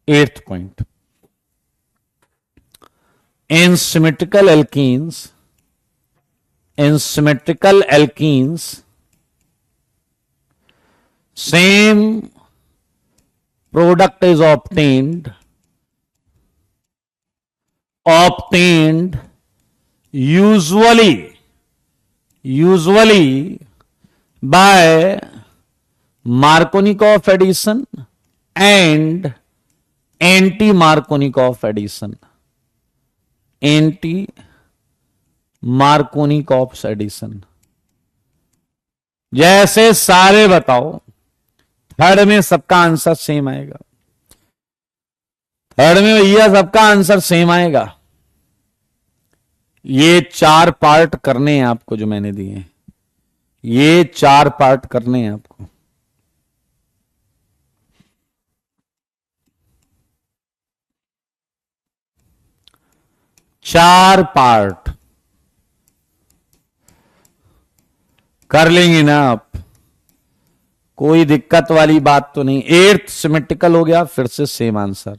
eighth point, in symmetrical alkenes, in symmetrical alkenes same product is obtained usually by Markovnikov addition and anti-Markovnikov addition, Markovnikov addition. जैसे सारे बताओ, थर्ड में सबका आंसर सेम आएगा, थर्ड में भैया सबका आंसर सेम आएगा। ये 4 पार्ट करने हैं आपको जो मैंने दिए हैं, ये 4 पार्ट करने हैं आपको। चार पार्ट कर लेंगे ना आप, कोई दिक्कत वाली बात तो नहीं। एट्थ सिमेट्रिकल हो गया, फिर से सेम आंसर।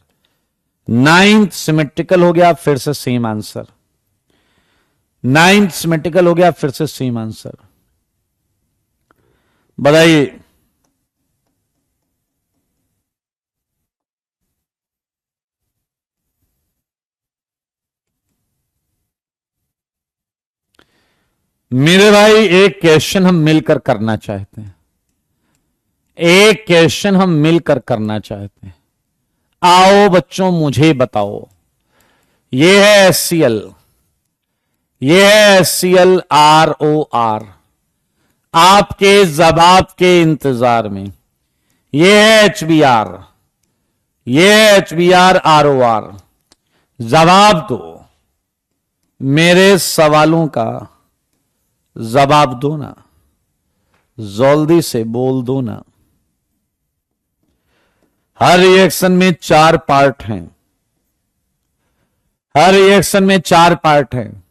नाइन्थ सिमेट्रिकल हो गया, फिर से सेम आंसर। नाइन्थ सिमेट्रिकल हो गया, फिर से सेम आंसर। बताइए मेरे भाई, एक क्वेश्चन हम मिलकर करना चाहते हैं, एक क्वेश्चन हम मिलकर करना चाहते हैं। आओ बच्चों मुझे बताओ, ये है HCl, ये है HCl ROR, आपके जवाब के इंतजार में। ये है HBr, ये है HBr ROR। जवाब दो, मेरे सवालों का जवाब दो ना, जल्दी से बोल दो ना। हर रिएक्शन में 4 पार्ट हैं, हर रिएक्शन में 4 पार्ट हैं।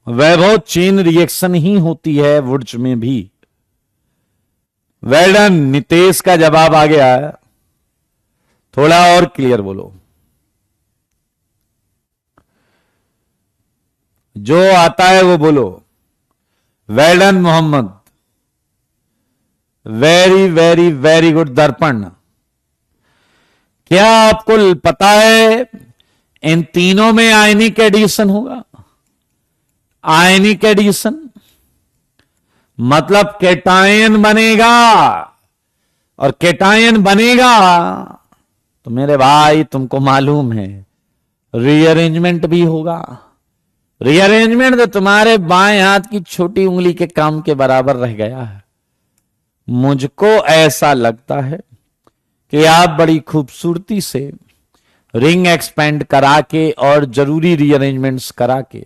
वैभव चेन रिएक्शन ही होती है वुड्स में भी। वेल डन, नितेश का जवाब आ गया है, थोड़ा और क्लियर बोलो। जो आता है वो बोलो। Well done Mohammed, very very very good. Darpan, क्या आपको पता है इन तीनों में आयनिक एडिशन होगा? आयनिक एडिशन मतलब केटायन बनेगा, और केटायन बनेगा तो मेरे भाई तुमको मालूम है रीअरेंजमेंट भी होगा। रीअरेंजमेंट तो तुम्हारे बाएं हाथ की छोटी उंगली के काम के बराबर रह गया है। मुझको ऐसा लगता है कि आप बड़ी खूबसूरती से रिंग एक्सपेंड करा के और जरूरी रीअरेंजमेंट्स करा के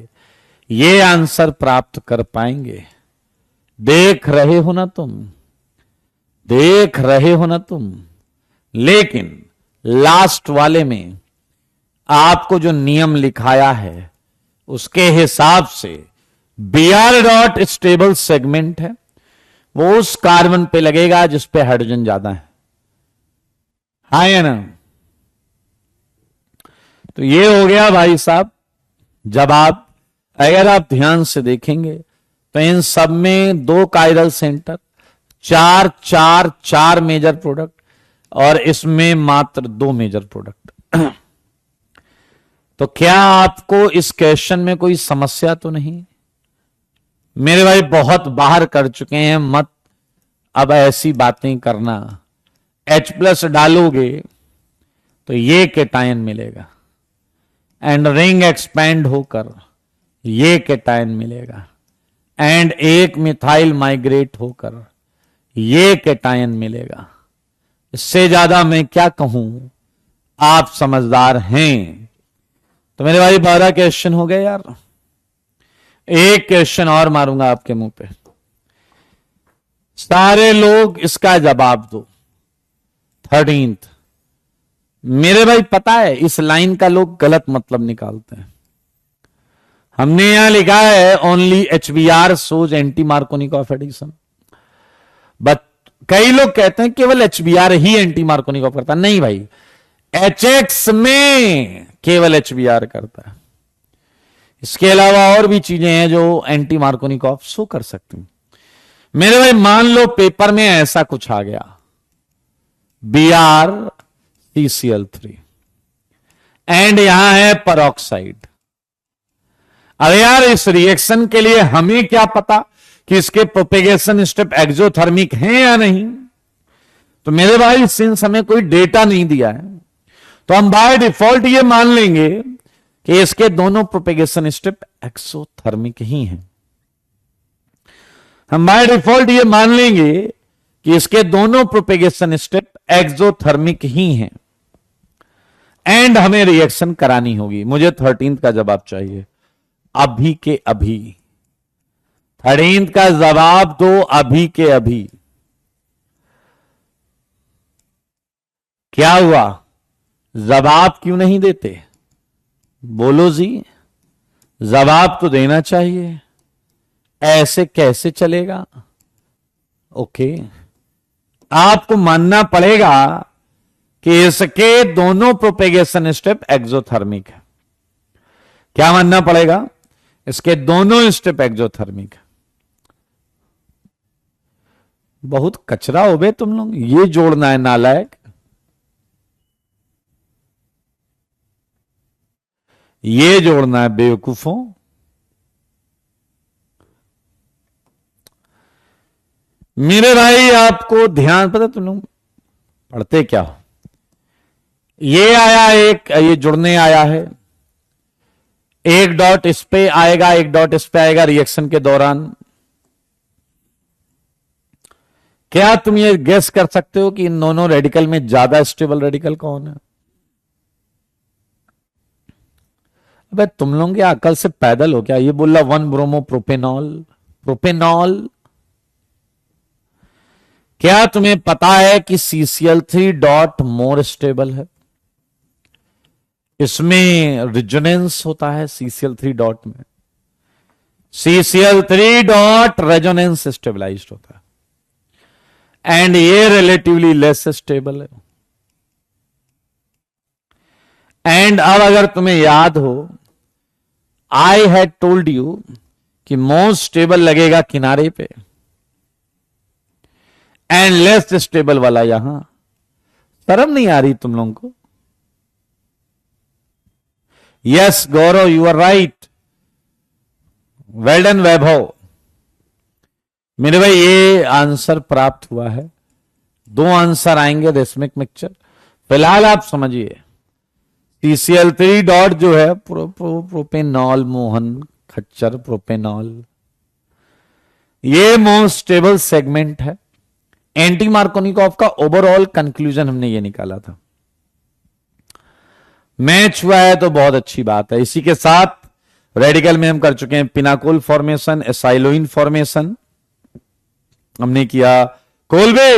ये आंसर प्राप्त कर पाएंगे। देख रहे हो ना तुम, देख रहे हो ना तुम। लेकिन लास्ट वाले में आपको जो नियम लिखाया है उसके हिसाब से Br डॉट स्टेबल सेगमेंट है, वो उस कार्बन पे लगेगा जिस पे हाइड्रोजन ज्यादा है ना। तो ये हो गया भाई साहब जवाब। अगर आप ध्यान से देखेंगे तो इन सब में 2 कायरल सेंटर, 4 मेजर प्रोडक्ट, और इसमें मात्र 2 मेजर प्रोडक्ट। तो क्या आपको इस क्वेश्चन में कोई समस्या तो नहीं? मेरे भाई बहुत बाहर कर चुके हैं, मत अब ऐसी बातें करना। H+ डालोगे तो ये केटायन मिलेगा, एंड रिंग एक्सपैंड होकर ये केटायन मिलेगा, एंड एक मिथाइल माइग्रेट होकर ये केटायन मिलेगा। इससे ज्यादा मैं क्या कहूं, आप समझदार हैं। तो मेरे भाई 12 क्वेश्चन हो गए यार। एक क्वेश्चन और मारूंगा आपके मुंह पे, सारे लोग इसका जवाब दो। 13th, मेरे भाई पता है इस लाइन का लोग गलत मतलब निकालते हैं। हमने यहां लिखा है only HBr shows anti Markovnikov addition, but कई लोग कहते हैं केवल HBr ही एंटी मार्कोनिकॉफ करता है। नहीं भाई, HX में केवल HBr करता है, इसके अलावा और भी चीजें हैं जो एंटी मार्कोनिकॉफ शो कर सकती हैं। मेरे भाई मान लो पेपर में ऐसा कुछ आ गया, BrCCl3 एंड यहां है परऑक्साइड। अरे यार, इस रिएक्शन के लिए हमें क्या पता कि इसके प्रोपेगेशन स्टेप एक्सोथर्मिक हैं या नहीं। तो मेरे भाई सिंस हमें कोई डेटा नहीं दिया है, तो हम बाय डिफॉल्ट ये मान लेंगे कि इसके दोनों प्रोपेगेशन स्टेप एक्सोथर्मिक ही हैं। हम बाय डिफॉल्ट ये मान लेंगे कि इसके दोनों प्रोपेगेशन स्टेप एक्सोथर्मिक ही हैं एंड हमें रिएक्शन करानी होगी। मुझे 13th का जवाब चाहिए, अभी के अभी। 13th का जवाब दो अभी के अभी। क्या हुआ, जवाब क्यों नहीं देते? बोलो जी, जवाब तो देना चाहिए, ऐसे कैसे चलेगा? ओके, आपको मानना पड़ेगा कि इसके दोनों प्रोपेगेशन स्टेप एक्सोथर्मिक है। क्या मानना पड़ेगा? इसके दोनों स्टेप एक्सोथर्मिक है। बहुत कचरा हो बे तुम लोग, ये जोड़ना है नालायक, ये जोड़ना है बेवकूफों। मेरे भाई आपको ध्यान, पता तुम लोग पढ़ते क्या हो? ये आया एक, ये जुड़ने आया है, एक डॉट इस पे आएगा, एक डॉट इस पे आएगा रिएक्शन के दौरान। क्या तुम ये गेस कर सकते हो कि इन दोनों रेडिकल में ज्यादा स्टेबल रेडिकल कौन है? अबे तुम लोग क्या अकल से पैदल हो क्या? ये बोल रहा 1 ब्रोमो प्रोपेनॉल, प्रोपेनॉल। क्या तुम्हें पता है कि CCl3 डॉट मोर स्टेबल है? इसमें रिजोनेंस होता है CCl3 डॉट में, CCl3 डॉट रेजोनेंस स्टेबलाइज्ड होता है एंड ये रिलेटिवली लेस स्टेबल है। एंड अब अगर तुम्हें याद हो, आई हैड टोल्ड यू कि मोस्ट स्टेबल लगेगा किनारे पे एंड लेस स्टेबल वाला यहां। शर्म नहीं आ रही तुम लोगों को? Yes Gaurav, you are right, well done Vaibhav. मेरे भाई ये आंसर प्राप्त हुआ है, 2 आंसर आएंगे रेसमिक मिक्सचर। फिलहाल आप समझिए, CCl3 डॉट जो है प्रोपेनॉल, मोहन खच्चर प्रोपेनॉल, ये मोस्ट स्टेबल सेगमेंट है। एंटी मार्कोनिकॉफ का ओवरऑल कंक्लूजन हमने ये निकाला था। मैच हुआ है तो बहुत अच्छी बात है। इसी के साथ रेडिकल में हम कर चुके हैं पिनाकोल फॉर्मेशन, एसाइलोइन फॉर्मेशन, हमने किया कोल्बे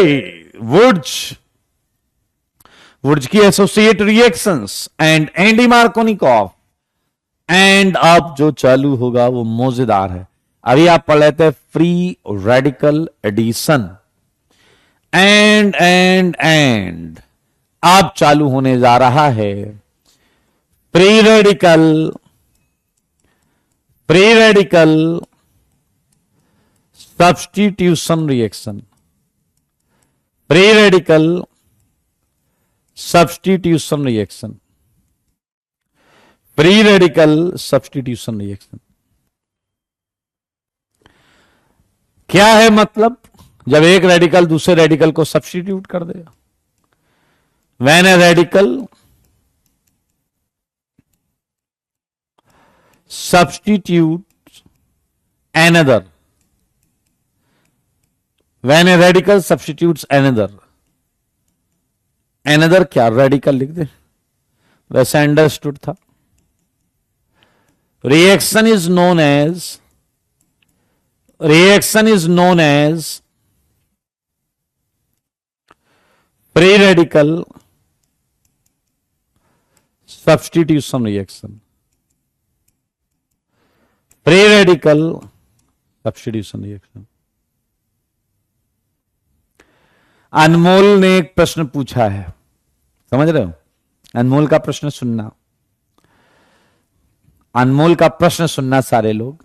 वुड्स की associate reactions and anti Markovnikov, and अब जो चालू होगा वो मौजेदार है। अभी आप पढ़ लेते हैं फ्री रेडिकल एडिशन एंड अब चालू होने जा रहा है free radical substitution reaction, free radical substitution reaction, free radical substitution reaction. क्या है मतलब? जब एक रेडिकल दूसरे रेडिकल को सब्स्टिट्यूट कर देगा। When a radical substitutes another, when a radical substitutes another क्या रेडिकल लिख दे, वैसे अंडरस्टूड था। Reaction is known as free radical substitution reaction. Free radical substitution reaction. Anmol ने एक प्रश्न पूछा है, समझ रहे हो? अनमोल का प्रश्न सुनना, अनमोल का प्रश्न सुनना सारे लोग,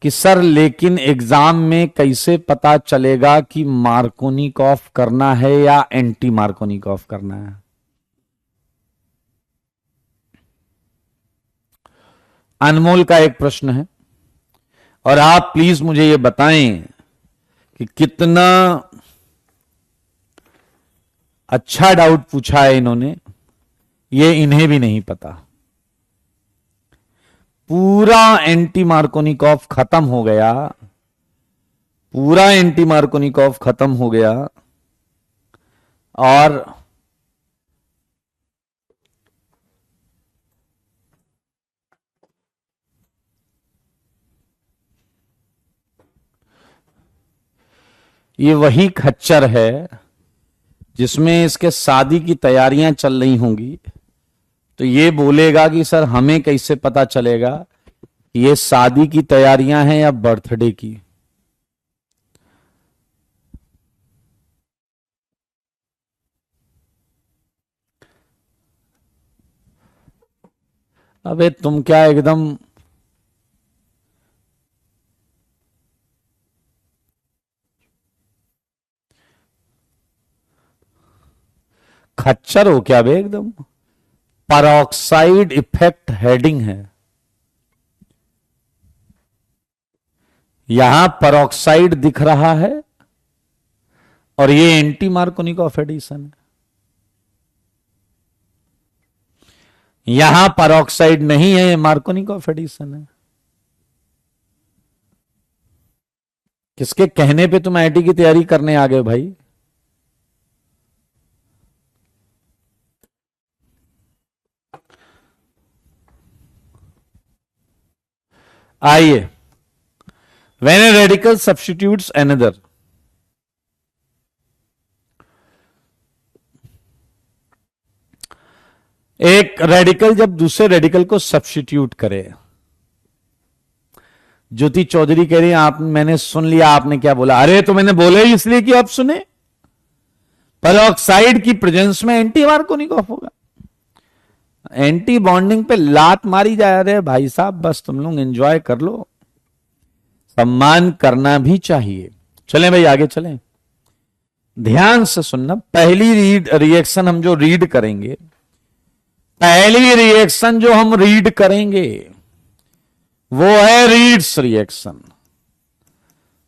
कि सर लेकिन एग्जाम में कैसे पता चलेगा कि मार्कोनिकॉफ करना है या एंटी मार्कोनिकॉफ करना है? अनमोल का एक प्रश्न है, और आप प्लीज मुझे यह बताएं कि कितना अच्छा डाउट पूछा है इन्होंने, ये इन्हें भी नहीं पता। पूरा एंटी मार्कोनिकॉफ खत्म हो गया, पूरा एंटी मार्कोनिकॉफ खत्म हो गया, और ये वही खच्चर है जिसमें इसके शादी की तैयारियां चल रही होंगी, तो ये बोलेगा कि सर हमें कैसे पता चलेगा कि ये शादी की तैयारियां हैं या बर्थडे की? अबे तुम क्या एकदम खच्चर हो क्या बे? एकदम पेरोक्साइड इफेक्ट हेडिंग है, यहां पेरोक्साइड दिख रहा है और ये एंटी मार्कोनिकॉफ एडिशन है। यहां पेरोक्साइड नहीं है, ये मार्कोनिकॉफ एडिशन है। किसके कहने पे तुम आईटी की तैयारी करने आ गए भाई? आइए, when a radical substitutes another, एक रेडिकल जब दूसरे रेडिकल को सब्स्टिट्यूट करे। ज्योति चौधरी कह रही है आप, मैंने सुन लिया आपने क्या बोला। अरे तो मैंने बोला ही इसलिए कि आप सुने, पेरोक्साइड की प्रेजेंस में एंटी मार्कोनिकॉफ होगा। एंटी बॉन्डिंग पे लात मारी जा रहे हैं भाई साहब, बस तुम लोग एंजॉय कर लो, सम्मान करना भी चाहिए। चलें भाई आगे चलें, ध्यान से सुनना। पहली रिएक्शन हम जो रीड करेंगे, पहली रिएक्शन जो हम रीड करेंगे वो है रीड्स रिएक्शन,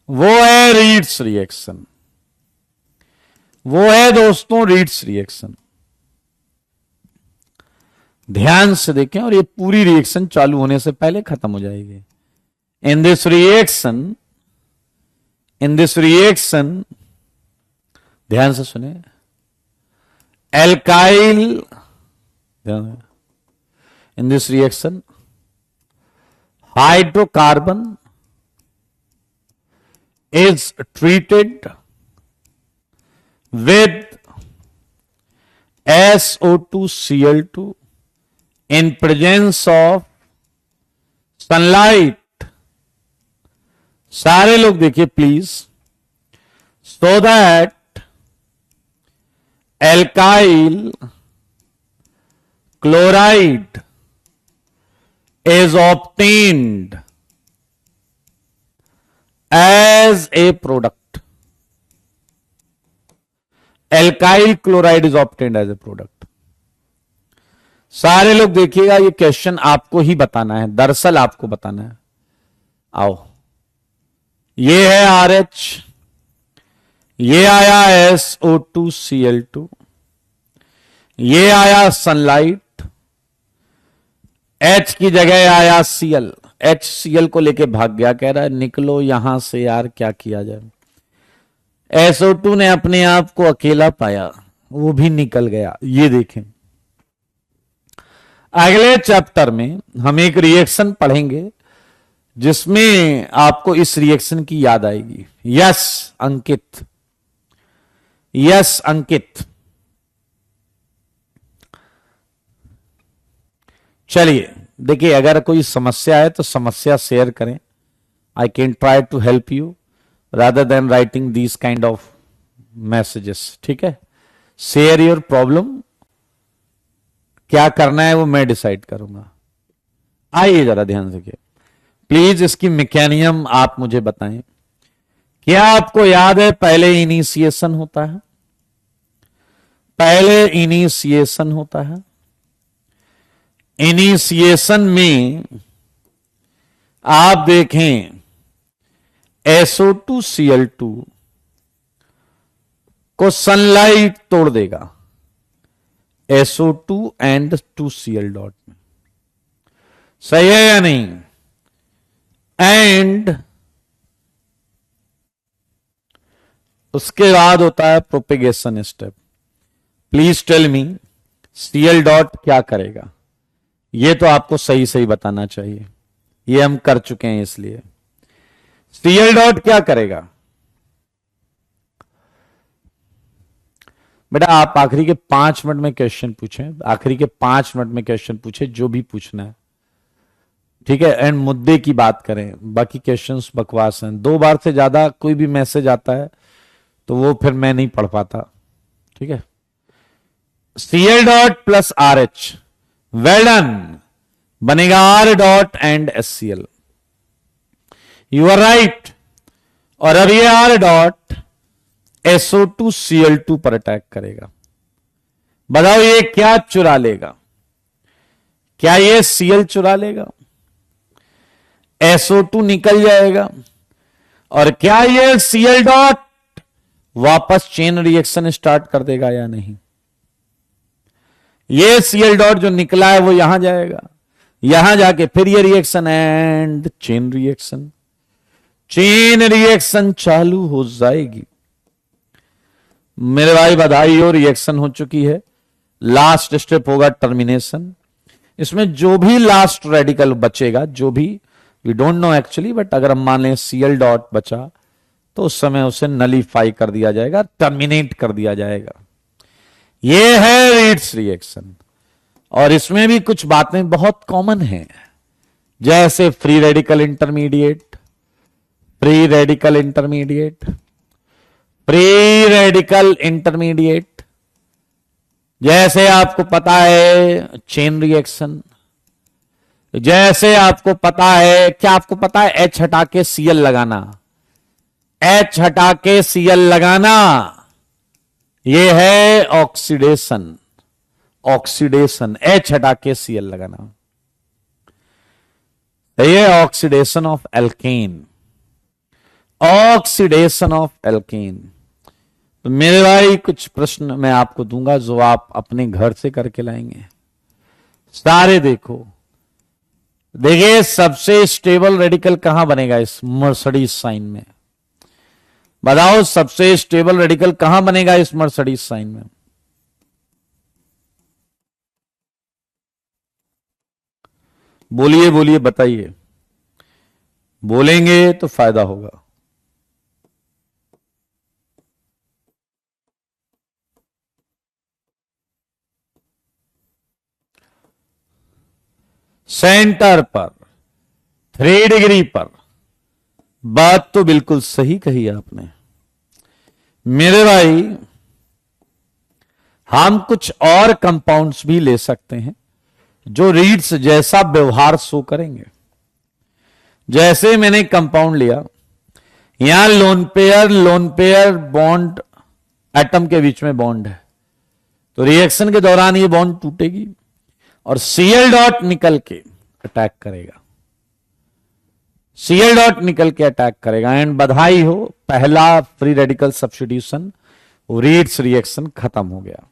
वो है रीड्स रिएक्शन, वो है दोस्तों रीड्स रिएक्शन। ध्यान से देखें, और ये पूरी रिएक्शन चालू होने से पहले खत्म हो जाएगी। इन दिस रिएक्शन ध्यान से सुने, alkyl, in this reaction hydrocarbon is treated with SO2Cl2 in presence of sunlight। सारे लोग देखिए please, so that alkyl chloride is obtained as a product। alkyl chloride is obtained as a product। सारे लोग देखिएगा, ये क्वेश्चन आपको ही बताना है, दरअसल आपको बताना है। आओ, ये है RH, ये आया SO2Cl2, ये आया सनलाइट, H की जगह आया Cl, HCl को लेके भाग गया, कह रहा है निकलो यहां से यार, क्या किया जाए। SO2 ने अपने आप को अकेला पाया, वो भी निकल गया। ये देखें, अगले चैप्टर में हम एक रिएक्शन पढ़ेंगे जिसमें आपको इस रिएक्शन की याद आएगी। यस अंकित, यस अंकित। चलिए देखिए, अगर कोई समस्या है तो समस्या शेयर करें. I can try to help you rather than writing these kind of messages. ठीक है, शेयर योर प्रॉब्लम. क्या करना है वो मैं डिसाइड करूंगा. आइए जरा ध्यान से, प्लीज इसकी मैकेनिज्म आप मुझे बताएं. क्या आपको याद है पहले इनिशिएशन होता है? पहले इनिशिएशन होता है. इनिशिएशन में आप देखें SO2Cl2 को सनलाइट तोड़ देगा SO2 एंड 2Cl डॉट में. सही है या नहीं? एंड उसके बाद होता है propagation step. Please tell me Cl dot क्या करेगा? ये तो आपको सही सही बताना चाहिए. ये हम कर चुके हैं, इसलिए Cl डॉट क्या करेगा? बेटा आप आखिरी के 5 मिनट में क्वेश्चन पूछें. आखिरी के 5 मिनट में क्वेश्चन पूछे, जो भी पूछना है. ठीक है, एंड मुद्दे की बात करें. बाकी क्वेश्चंस बकवास हैं. 2 बार से ज्यादा कोई भी मैसेज आता है तो वो फिर मैं नहीं पढ़ पाता. ठीक है, Cl dot plus RH, well done, बनेगा R dot and HCl. You are right. और अब ये R डॉट SO2Cl2 पर अटैक करेगा. बताओ ये क्या चुरा लेगा? क्या ये Cl चुरा लेगा? SO2 निकल जाएगा. और क्या ये Cl डॉट वापस चेन रिएक्शन स्टार्ट कर देगा या नहीं? ये Cl डॉट जो निकला है वो यहां जाएगा. यहां जाके फिर ये reaction and chain reaction. Chain reaction चालू हो जाएगी. मेरे भाई बधाई हो, रिएक्शन हो चुकी है. लास्ट स्टेप होगा टर्मिनेशन. इसमें जो भी लास्ट रेडिकल बचेगा, जो भी, we don't know actually, but अगर हम मान लें Cl डॉट बचा तो उस समय उसे नलीफाई कर दिया जाएगा, टर्मिनेट कर दिया जाएगा. यह है रीड्स रिएक्शन. और इसमें भी कुछ बातें बहुत कॉमन हैं, जैसे free radical intermediate, free radical intermediate, free radical intermediate. जैसे आपको पता है चेन रिएक्शन. जैसे आपको पता है, क्या आपको पता है H हटा के Cl लगाना? H हटा के Cl लगाना, यह है ऑक्सीडेशन. ऑक्सीडेशन, H हटा के Cl लगाना, यह oxidation of alkene. Oxidation of alkene. तो मेरे भाई कुछ प्रश्न मैं आपको दूंगा जो आप अपने घर से करके लाएंगे. सारे देखो. देखिए, सबसे स्टेबल रेडिकल कहां बनेगा इस मर्सिडीज साइन में? बताओ, सबसे स्टेबल रेडिकल कहां बनेगा इस मर्सिडीज साइन में? बोलिए बोलिए, बताइए. बोलेंगे तो फायदा होगा. सेंटर पर, 3 डिग्री पर. बात तो बिल्कुल सही कही आपने मेरे भाई. हम कुछ और कंपाउंड्स भी ले सकते हैं जो रीड्स जैसा व्यवहार शो करेंगे. जैसे मैंने कंपाउंड लिया, यहां लोन पेयर बॉन्ड, एटम के बीच में बॉन्ड है, तो रिएक्शन के दौरान ये बॉन्ड टूटेगी और Cl डॉट निकल के अटैक करेगा. Cl डॉट निकल के अटैक करेगा. एंड बधाई हो, पहला free radical substitution, reads reaction खत्म हो गया.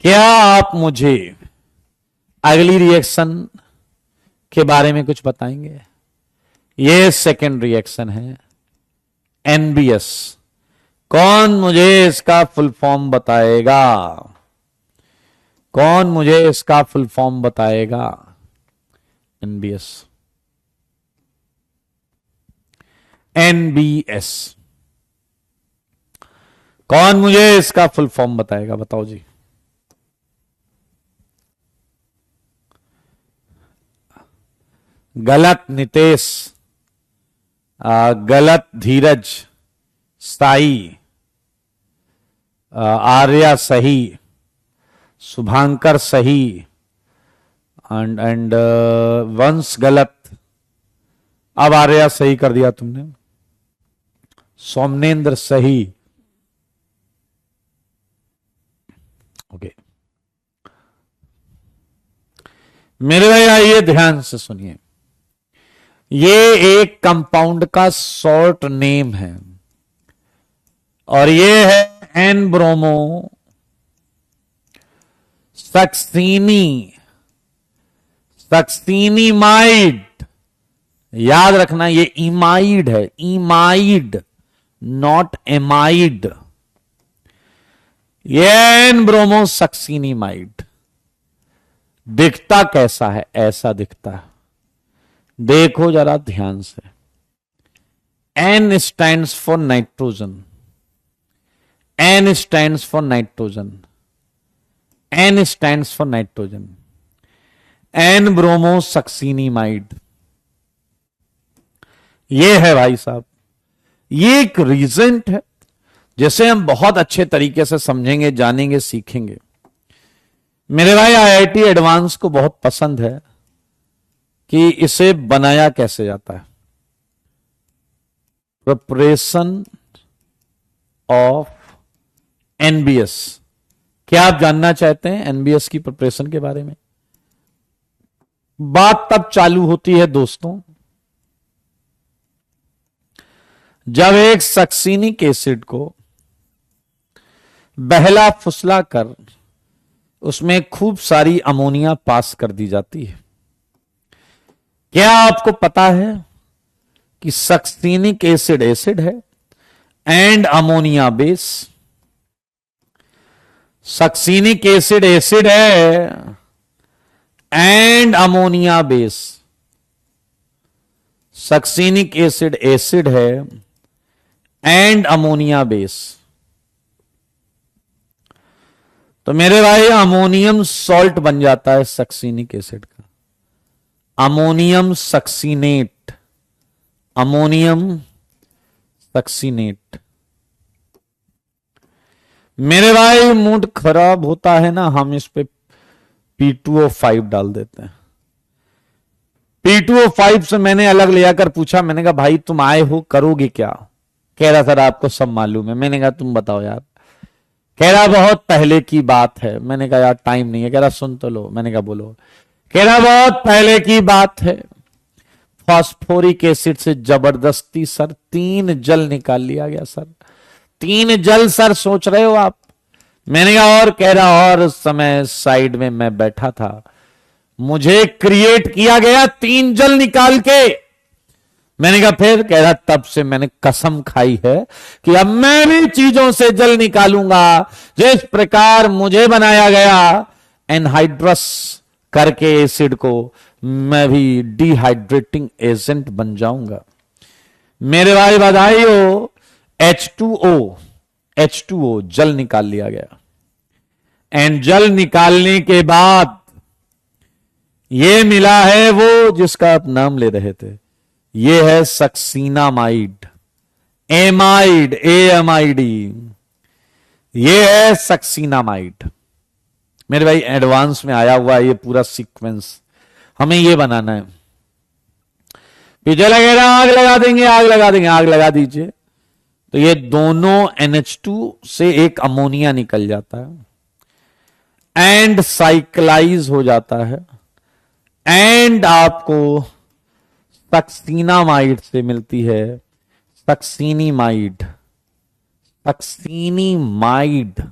क्या आप मुझे अगली रिएक्शन के बारे में कुछ बताएंगे? ये सेकेंड रिएक्शन है NBS. कौन मुझे इसका फुल फॉर्म बताएगा? कौन मुझे इसका फुल फॉर्म बताएगा? NBS. NBS. कौन मुझे इसका फुल फॉर्म बताएगा? बताओ जी. गलत नितेश, गलत धीरज, साई, आर्या सही, शुभांकर सही, एंड वंश गलत। अब आर्या सही कर दिया तुमने। सोमनेन्द्र सही। ओके मेरे भाई आइए ध्यान से सुनिए, ये एक कंपाउंड का शॉर्ट नेम है और ये है एन ब्रोमो सक्सीनी, सक्सीनीमाइड। याद रखना ये इमाइड है, इमाइड नॉट एमाइड। ये एन ब्रोमो सक्सीनीमाइड। दिखता कैसा है? ऐसा दिखता है, देखो जरा ध्यान से। N stands for nitrogen, N stands for nitrogen, N stands for nitrogen, N bromo succinimide. ये है भाई साहब, ये एक रीजेंट है जिसे हम बहुत अच्छे तरीके से समझेंगे, जानेंगे, सीखेंगे। मेरे भाई आईआईटी एडवांस को बहुत पसंद है कि इसे बनाया कैसे जाता है। Preparation of NBS. क्या आप जानना चाहते हैं एनबीएस की प्रिपरेशन के बारे में? बात तब चालू होती है दोस्तों जब एक सक्सीनिक एसिड को बहला फुसला कर उसमें खूब सारी अमोनिया पास कर दी जाती है। क्या आपको पता है कि सक्सीनिक एसिड एसिड है and ammonia base. Succinic acid acid है and ammonia base. Succinic acid acid है एंड अमोनिया बेस। तो मेरे भाई अमोनियम सॉल्ट बन जाता है सक्सीनिक एसिड का, अमोनियम सक्सीनेट, अमोनियम सक्सीनेट। मेरे भाई मूड खराब होता है ना, हम इस पे P2O5 डाल देते हैं। P2O5 से मैंने अलग ले आकर पूछा, मैंने कहा भाई तुम आए हो करोगे क्या? कह रहा सर आपको सब मालूम है। मैंने कहा तुम बताओ यार। कह रहा बहुत पहले की बात है। मैंने कहा यार टाइम नहीं है। कह रहा सुन तो लो। मैंने कहा बोलो। कह रहा बहुत पहले की बात है, फास्फोरिक एसिड से जबरदस्ती सर 3 जल निकाल लिया गया सर। 3 जल सर, सोच रहे हो आप? मैंने कहा और? कह रहा और उस समय साइड में मैं बैठा था, मुझे क्रिएट किया गया 3 जल निकाल के। मैंने कहा फिर? कह रहा तब से मैंने कसम खाई है कि अब मैं भी चीजों से जल निकालूंगा जिस प्रकार मुझे बनाया गया एनहाइड्रस करके एसिड को, मैं भी डिहाइड्रेटिंग एजेंट बन जाऊंगा। मेरे भाई बधाई हो, H2O जल निकाल लिया गया। एंड जल निकालने के बाद ये मिला है वो जिसका आप नाम ले रहे थे, ये है सक्सीनामाइड, एमाइड, AMID। ये है सक्सीनामाइड। मेरे भाई एडवांस में आया हुआ है ये पूरा सीक्वेंस, हमें ये बनाना है। पीछे लगे ना आग लगा देंगे, आग लगा देंगे, आग लगा दीजिए। तो ये दोनों NH2 से एक अमोनिया निकल जाता है एंड साइक्लाइज हो जाता है एंड आपको सक्सीनामाइड से मिलती है सक्सीनीमाइड। सक्सीनीमाइड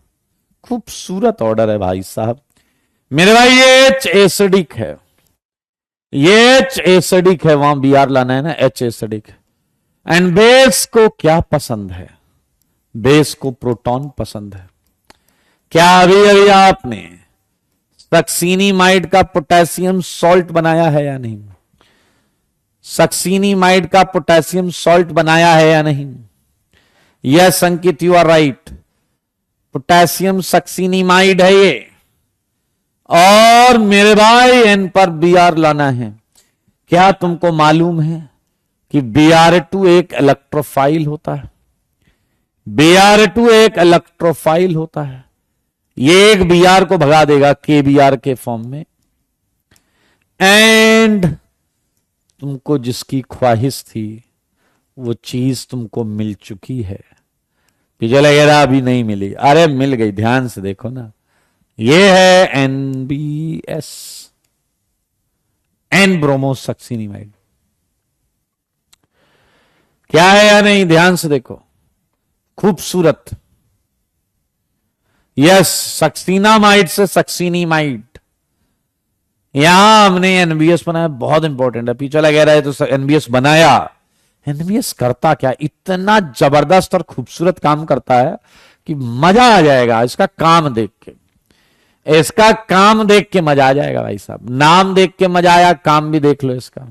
खूबसूरत ऑर्डर है भाई साहब। मेरे भाई ये H एसिडिक है, ये H एसिडिक है, वहां BR लाना है ना, H एसिडिक। एंड बेस को क्या पसंद है? बेस को प्रोटॉन पसंद है। क्या अभी अभी आपने सक्सीनीमाइड का पोटेशियम सॉल्ट बनाया है या नहीं? सक्सीनीमाइड का पोटेशियम सॉल्ट बनाया है या नहीं? Yes Ankit, you are right. Potassium succinimide है ये। और मेरे भाई N पर BR लाना है। क्या तुमको मालूम है कि Br2 एक इलेक्ट्रोफाइल होता है? Br2 एक इलेक्ट्रोफाइल होता है। ये एक Br को भगा देगा KBr के फॉर्म में। एंड तुमको जिसकी ख्वाहिश थी वो चीज तुमको मिल चुकी है। पीछे लगेगा अभी नहीं मिली, अरे मिल गई, ध्यान से देखो ना। ये है NBS, एन ब्रोमोसक्सिनिमाइड। क्या है या नहीं, ध्यान से देखो, खूबसूरत। यस, सक्सीनामाइड से सक्सीनीमाइड। यहां हमने एनबीएस बनाया, बहुत इंपॉर्टेंट है। पीछे लगे रहे तो एनबीएस बनाया। एनबीएस करता क्या, इतना जबरदस्त और खूबसूरत काम करता है कि मजा आ जाएगा इसका काम देख के। इसका काम देख के मजा आ जाएगा भाई साहब। नाम देख के मजा आया, काम भी देख लो इसका।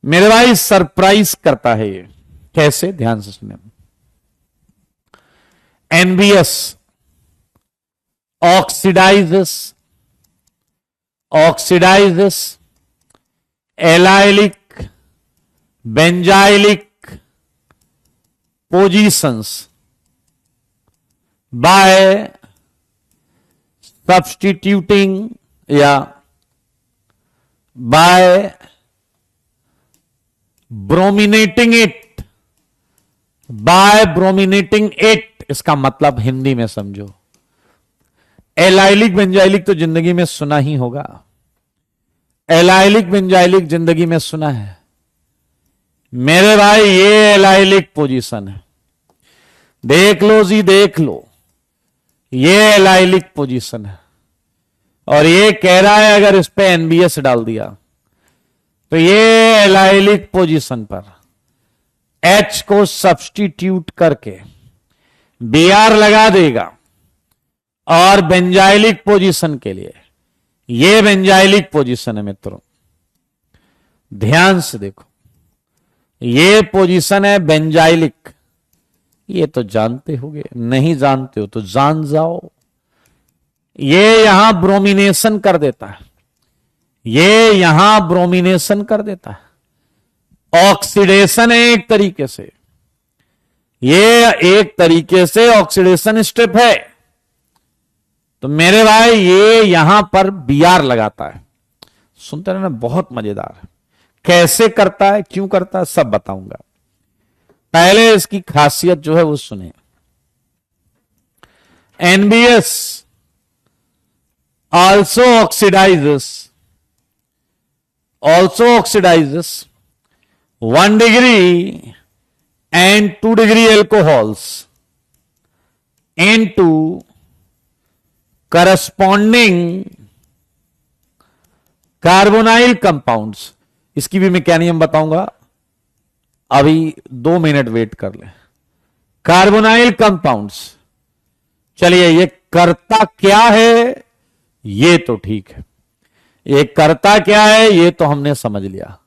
मेरे भाई सरप्राइज करता है ये। कैसे, ध्यान से सुने। NBS oxidises allylic benzylic positions bye substituting या बाय ब्रोमिनेटिंग इट। इसका मतलब हिंदी में समझो। एलाइलिक बेंजाइलिक तो जिंदगी में सुना ही होगा। एलाइलिक बेंजाइलिक जिंदगी में सुना है मेरे भाई। ये एलाइलिक पोजीशन है, देख लो जी, देख लो, ये एलाइलिक पोजीशन है। और ये कह रहा है अगर इस पे एनबीएस डाल दिया तो ये एलाइलिक पोजीशन पर एच को सब्स्टिट्यूट करके बीआर लगा देगा। और बेंजाइलिक पोजीशन के लिए ये बेंजाइलिक पोजीशन है मित्रों, ध्यान से देखो। ये पोजीशन है बेंजाइलिक। ये तो जानते होगे, नहीं जानते हो तो जान जाओ। ये यहां ब्रोमिनेशन कर देता है, ये यहां ब्रोमिनेशन कर देता है। ऑक्सीडेशन है एक तरीके से, ये एक तरीके से ऑक्सीडेशन स्टेप है। तो मेरे भाई ये यहां पर बीआर लगाता है। सुनते रहना, बहुत मजेदार है। कैसे करता है, क्यों करता है, सब बताऊंगा। पहले इसकी खासियत जो है वो सुने। NBS also oxidises 1 degree and 2 degree alcohols into corresponding carbonyl compounds. इसकी भी मैकेनिज्म बताऊंगा, अभी 2 मिनट वेट कर ले। कार्बोनाइल कंपाउंड्स, चलिए ये करता क्या है ये तो ठीक है, ये करता क्या है ये तो हमने समझ लिया।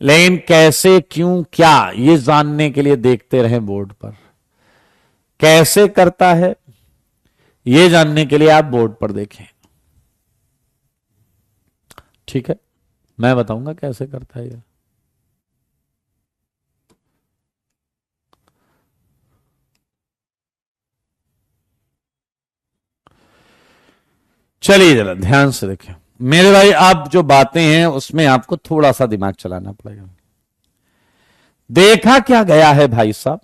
लेकिन कैसे, क्यों, क्या, ये जानने के लिए देखते रहे बोर्ड पर। कैसे करता है ये जानने के लिए आप बोर्ड पर देखें, ठीक है। मैं बताऊंगा कैसे करता है ये। चलिए जरा ध्यान से देखें मेरे भाई। आप जो बातें हैं उसमें आपको थोड़ा सा दिमाग चलाना पड़ेगा। देखा क्या गया है भाई साहब,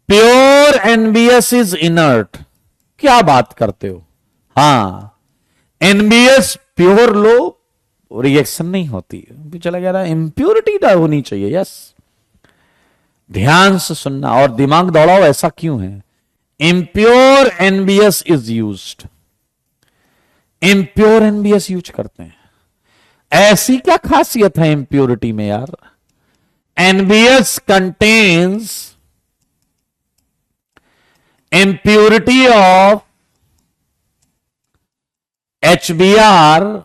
प्योर एनबीएस इज इनर्ट। क्या बात करते हो, हाँ एनबीएस प्योर लो, रिएक्शन नहीं होती। चला गया इंप्योरिटी होनी चाहिए। यस, ध्यान से सुनना और दिमाग दौड़ाओ, ऐसा क्यों है। Impure NBS is used, impure NBS use करते हैं। ऐसी क्या खासियत है इम्प्योरिटी में यार। NBS contains impurity of HBr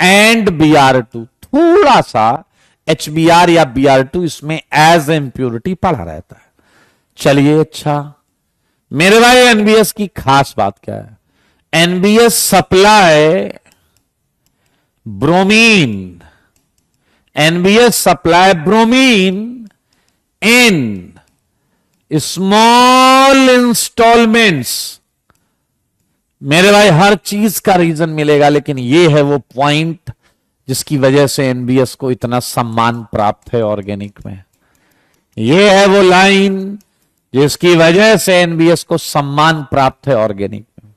and Br2। थोड़ा सा HBr या Br2 इसमें एज इम्प्योरिटी पड़ा रहता है। चलिए अच्छा मेरे भाई, एनबीएस की खास बात क्या है। NBS supply bromine, NBS supply bromine in small instalments. मेरे भाई हर चीज का रीजन मिलेगा, लेकिन ये है वो पॉइंट जिसकी वजह से एनबीएस को इतना सम्मान प्राप्त है ऑर्गेनिक में। ये है वो लाइन जिसकी वजह से एनबीएस को सम्मान प्राप्त है ऑर्गेनिक में।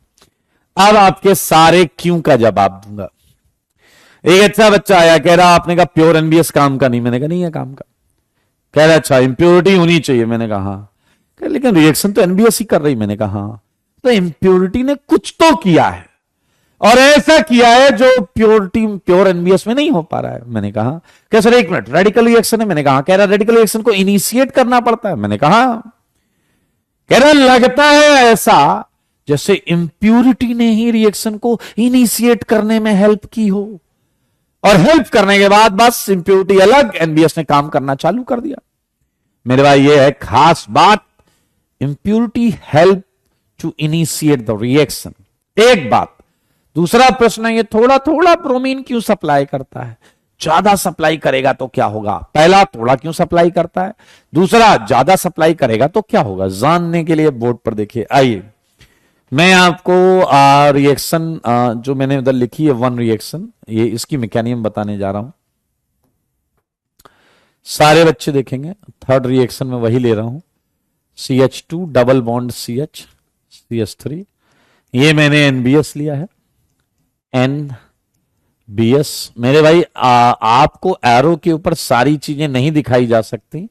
अब आपके सारे क्यों का जवाब दूंगा। एक अच्छा बच्चा आया, कह रहा आपने कहा प्योर एनबीएस काम का नहीं। मैंने कहा नहीं है काम का। कह रहा अच्छा इंप्योरिटी होनी चाहिए। मैंने कहा हाँ। कह लेकिन रिएक्शन तो एनबीएस ही कर रही। मैंने कहा हाँ। तो इंप्योरिटी ने कुछ तो किया है, और ऐसा किया है जो प्योर एनबीएस में नहीं हो पा रहा है। मैंने कहा क्या सर एक मिनट, रेडिकल रिएक्शन है। मैंने कहा कह रहा रेडिकल रिएक्शन को इनिशिएट करना पड़ता है। मैंने कहा कह रहा लगता है ऐसा जैसे इंप्योरिटी ने ही रिएक्शन को इनिशिएट करने में हेल्प की हो, और हेल्प करने के बाद बस इंप्योरिटी अलग, एनबीएस ने काम करना चालू कर दिया। मेरे भाई ये है खास बात, impurity help to initiate the reaction. एक बात। दूसरा प्रश्न है ये थोड़ा थोड़ा ब्रोमीन क्यों सप्लाई करता है। ज्यादा सप्लाई करेगा तो क्या होगा। पहला थोड़ा क्यों सप्लाई करता है, दूसरा ज्यादा सप्लाई करेगा तो क्या होगा। जानने के लिए बोर्ड पर देखिए। आइए मैं आपको रिएक्शन जो मैंने उधर लिखी है वन रिएक्शन, ये इसकी मैकेनिज्म बताने जा रहा हूं। सारे बच्चे देखेंगे। थर्ड रिएक्शन में वही ले रहा हूं, CH2 double bond CH CH3। ये मैंने NBS लिया है, NBS। मेरे भाई आपको एरो के ऊपर सारी चीजें नहीं दिखाई जा सकती,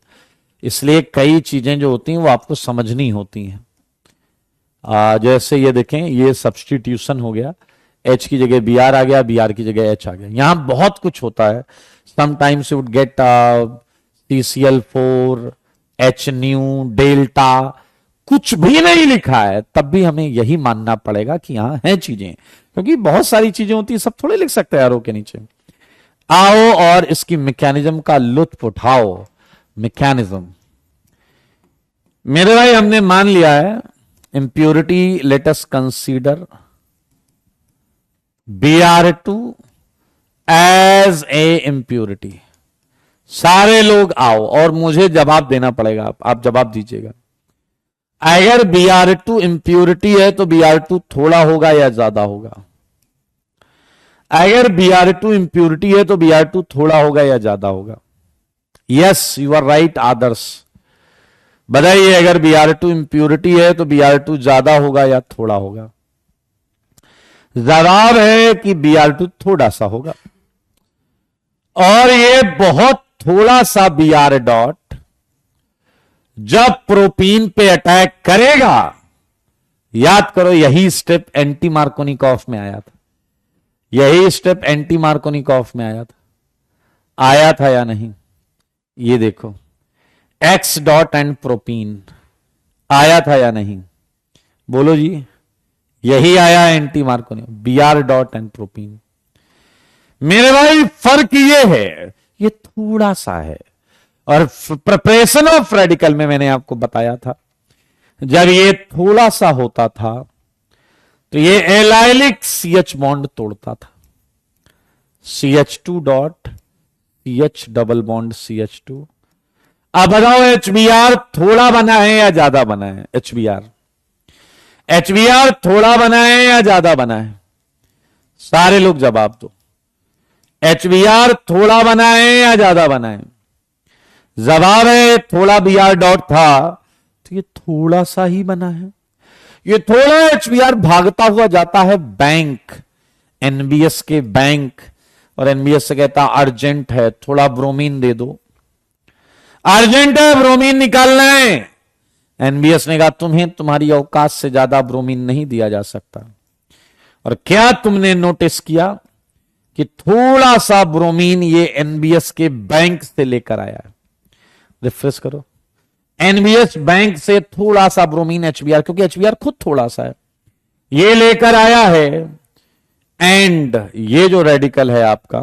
इसलिए कई चीजें जो होती हैं वो आपको समझनी होती हैं। जैसे ये देखें, ये सब्स्टिट्यूशन हो गया, H की जगह Br आ गया, Br की जगह H आ गया। यहां बहुत कुछ होता है। Sometimes you would get CCl4 H new delta, कुछ भी नहीं लिखा है तब भी हमें यही मानना पड़ेगा कि यहां है चीजें, क्योंकि बहुत सारी चीजें होती है, सब थोड़े लिख सकते हैं एरो के नीचे। आओ और इसकी मैकेनिज्म का लुत्फ उठाओ। मैकेनिज्म मेरे भाई हमने मान लिया है impurity, let us consider Br2 as a impurity। सारे लोग आओ और मुझे जवाब देना पड़ेगा, आप जवाब दीजिएगा। अगर Br2 impurity है तो Br2 थोड़ा होगा या ज्यादा होगा। अगर Br2 impurity है तो Br2 थोड़ा होगा या ज्यादा होगा। यस यू आर राइट आदर्श, बताइए अगर Br2 इंप्योरिटी है तो Br2 ज्यादा होगा या थोड़ा होगा। जवाब है कि Br2 थोड़ा सा होगा, और ये बहुत थोड़ा सा Br डॉट जब प्रोपीन पे अटैक करेगा, याद करो यही स्टेप एंटी मार्कोनिकॉफ में आया था, यही स्टेप एंटी मार्कोनिकॉफ में आया था या नहीं। ये देखो X डॉट एंड प्रोपीन आया था या नहीं, बोलो जी। यही आया anti Markovnikov, Br dot and propene. मेरे भाई फर्क ये है, ये थोड़ा सा है। और प्रिपरेशन ऑफ रेडिकल में मैंने आपको बताया था, जब ये थोड़ा सा होता था तो ये एलाइलिक CH बॉन्ड तोड़ता था। CH2 dot CH double bond CH2। अब बताओ HBr थोड़ा बना है या ज्यादा बना है। HBr थोड़ा बना है या ज्यादा बना है। सारे लोग जवाब दो। HBr थोड़ा बना है या ज्यादा बना है। जवाब है थोड़ा Br डॉट था तो ये थोड़ा सा ही बना है। ये थोड़ा HBr भागता हुआ जाता है बैंक, NBS के बैंक, और NBS से कहता अर्जेंट है, थोड़ा ब्रोमीन दे दो। अर्जेंट है, ब्रोमीन निकालना है। NBS ने कहा तुम्हें तुम्हारी औकात से ज्यादा ब्रोमीन नहीं दिया जा सकता। और क्या तुमने नोटिस किया कि थोड़ा सा ब्रोमीन ये NBS के बैंक से लेकर आया है। रिफ्रेश करो, NBS बैंक से थोड़ा सा ब्रोमीन HBr, क्योंकि HBr खुद थोड़ा सा है, ये लेकर आया है। एंड ये जो रेडिकल है आपका,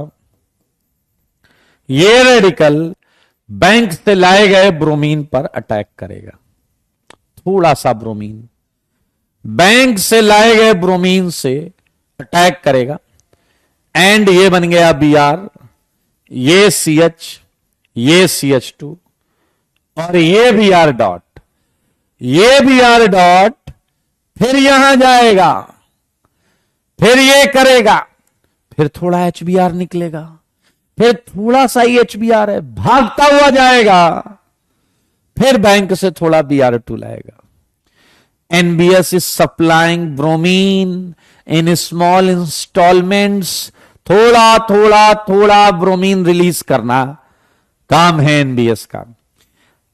ये रेडिकल बैंक से लाए गए ब्रोमीन पर अटैक करेगा। थोड़ा सा ब्रोमीन बैंक से लाए गए ब्रोमीन से अटैक करेगा। एंड ये बन गया Br, ये CH, ये CH2 और ये Br डॉट, ये Br डॉट फिर यहां जाएगा, फिर ये करेगा, फिर थोड़ा HBr निकलेगा, फिर थोड़ा सा ही HBr है, भागता हुआ जाएगा, फिर बैंक से थोड़ा Br2 लाएगा. NBS is supplying bromine in small installments. थोड़ा थोड़ा थोड़ा ब्रोमीन रिलीज करना काम है NBS का.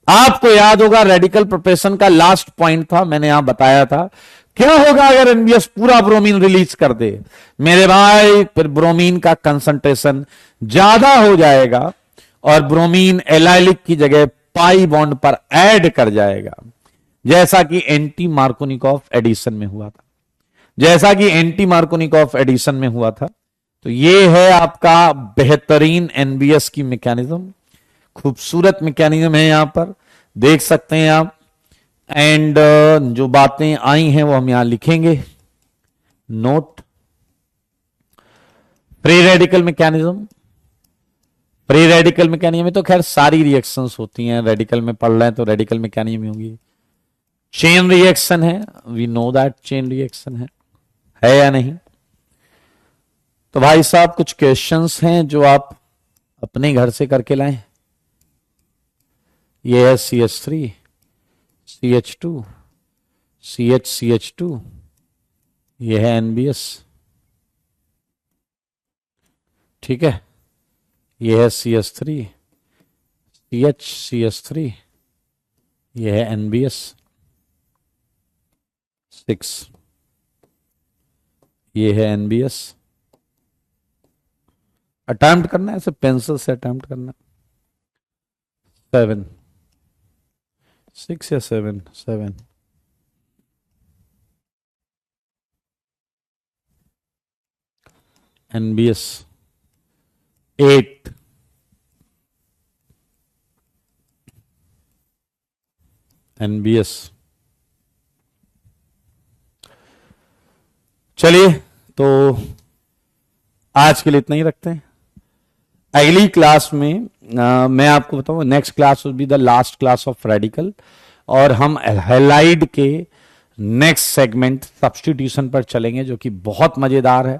आपको याद होगा रेडिकल प्रोपेशन का लास्ट पॉइंट था, मैंने यहां बताया था क्या होगा अगर NBS पूरा ब्रोमीन रिलीज कर दे मेरे भाई. फिर ब्रोमीन का कंसंट्रेशन ज्यादा हो जाएगा और ब्रोमीन एलाइलिक की जगह पाई बॉन्ड पर ऐड कर जाएगा, जैसा कि एंटी मार्कोनिकॉफ एडिशन में हुआ था, जैसा कि एंटी मार्कोनिकॉफ एडिशन में हुआ था. तो ये है आपका बेहतरीन NBS की मैकेनिज्म, खूबसूरत मैकेनिज्म है, यहां पर देख सकते हैं आप. एंड जो बातें आई हैं वो हम यहां लिखेंगे. Note, free radical mechanism. Free radical mechanism में तो खैर सारी रिएक्शंस होती हैं, रेडिकल में पढ़ रहे हैं तो रेडिकल मैकेनिज्म ही होगी. चेन रिएक्शन है, we know that chain reaction है या नहीं. तो भाई साहब कुछ क्वेश्चंस हैं जो आप अपने घर से करके लाएं. ये है CH3, CH2, CH2, ये है NBS, ठीक है. ये है CH3, CH3, ये है NBS 6, ये है NBS. अटेम्प्ट करना है, ऐसे पेंसिल से अटेम्प्ट करना. 7, 6 या 7, 7. NBS 8, NBS. चलिए तो आज के लिए इतना ही रखते हैं. अगली क्लास में मैं आपको बताऊं, next class will be the last class of radical, और हम हैलाइड के नेक्स्ट सेगमेंट सब्स्टिट्यूशन पर चलेंगे जो कि बहुत मजेदार है.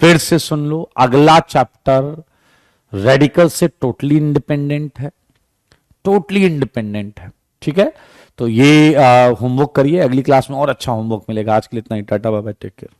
फिर से सुन लो, अगला चैप्टर रेडिकल से टोटली इंडिपेंडेंट है, टोटली इंडिपेंडेंट है, ठीक है. तो ये होमवर्क करिए, अगली क्लास में और अच्छा होमवर्क मिलेगा. आज के लिए इतना ही. Tata bye bye, take care.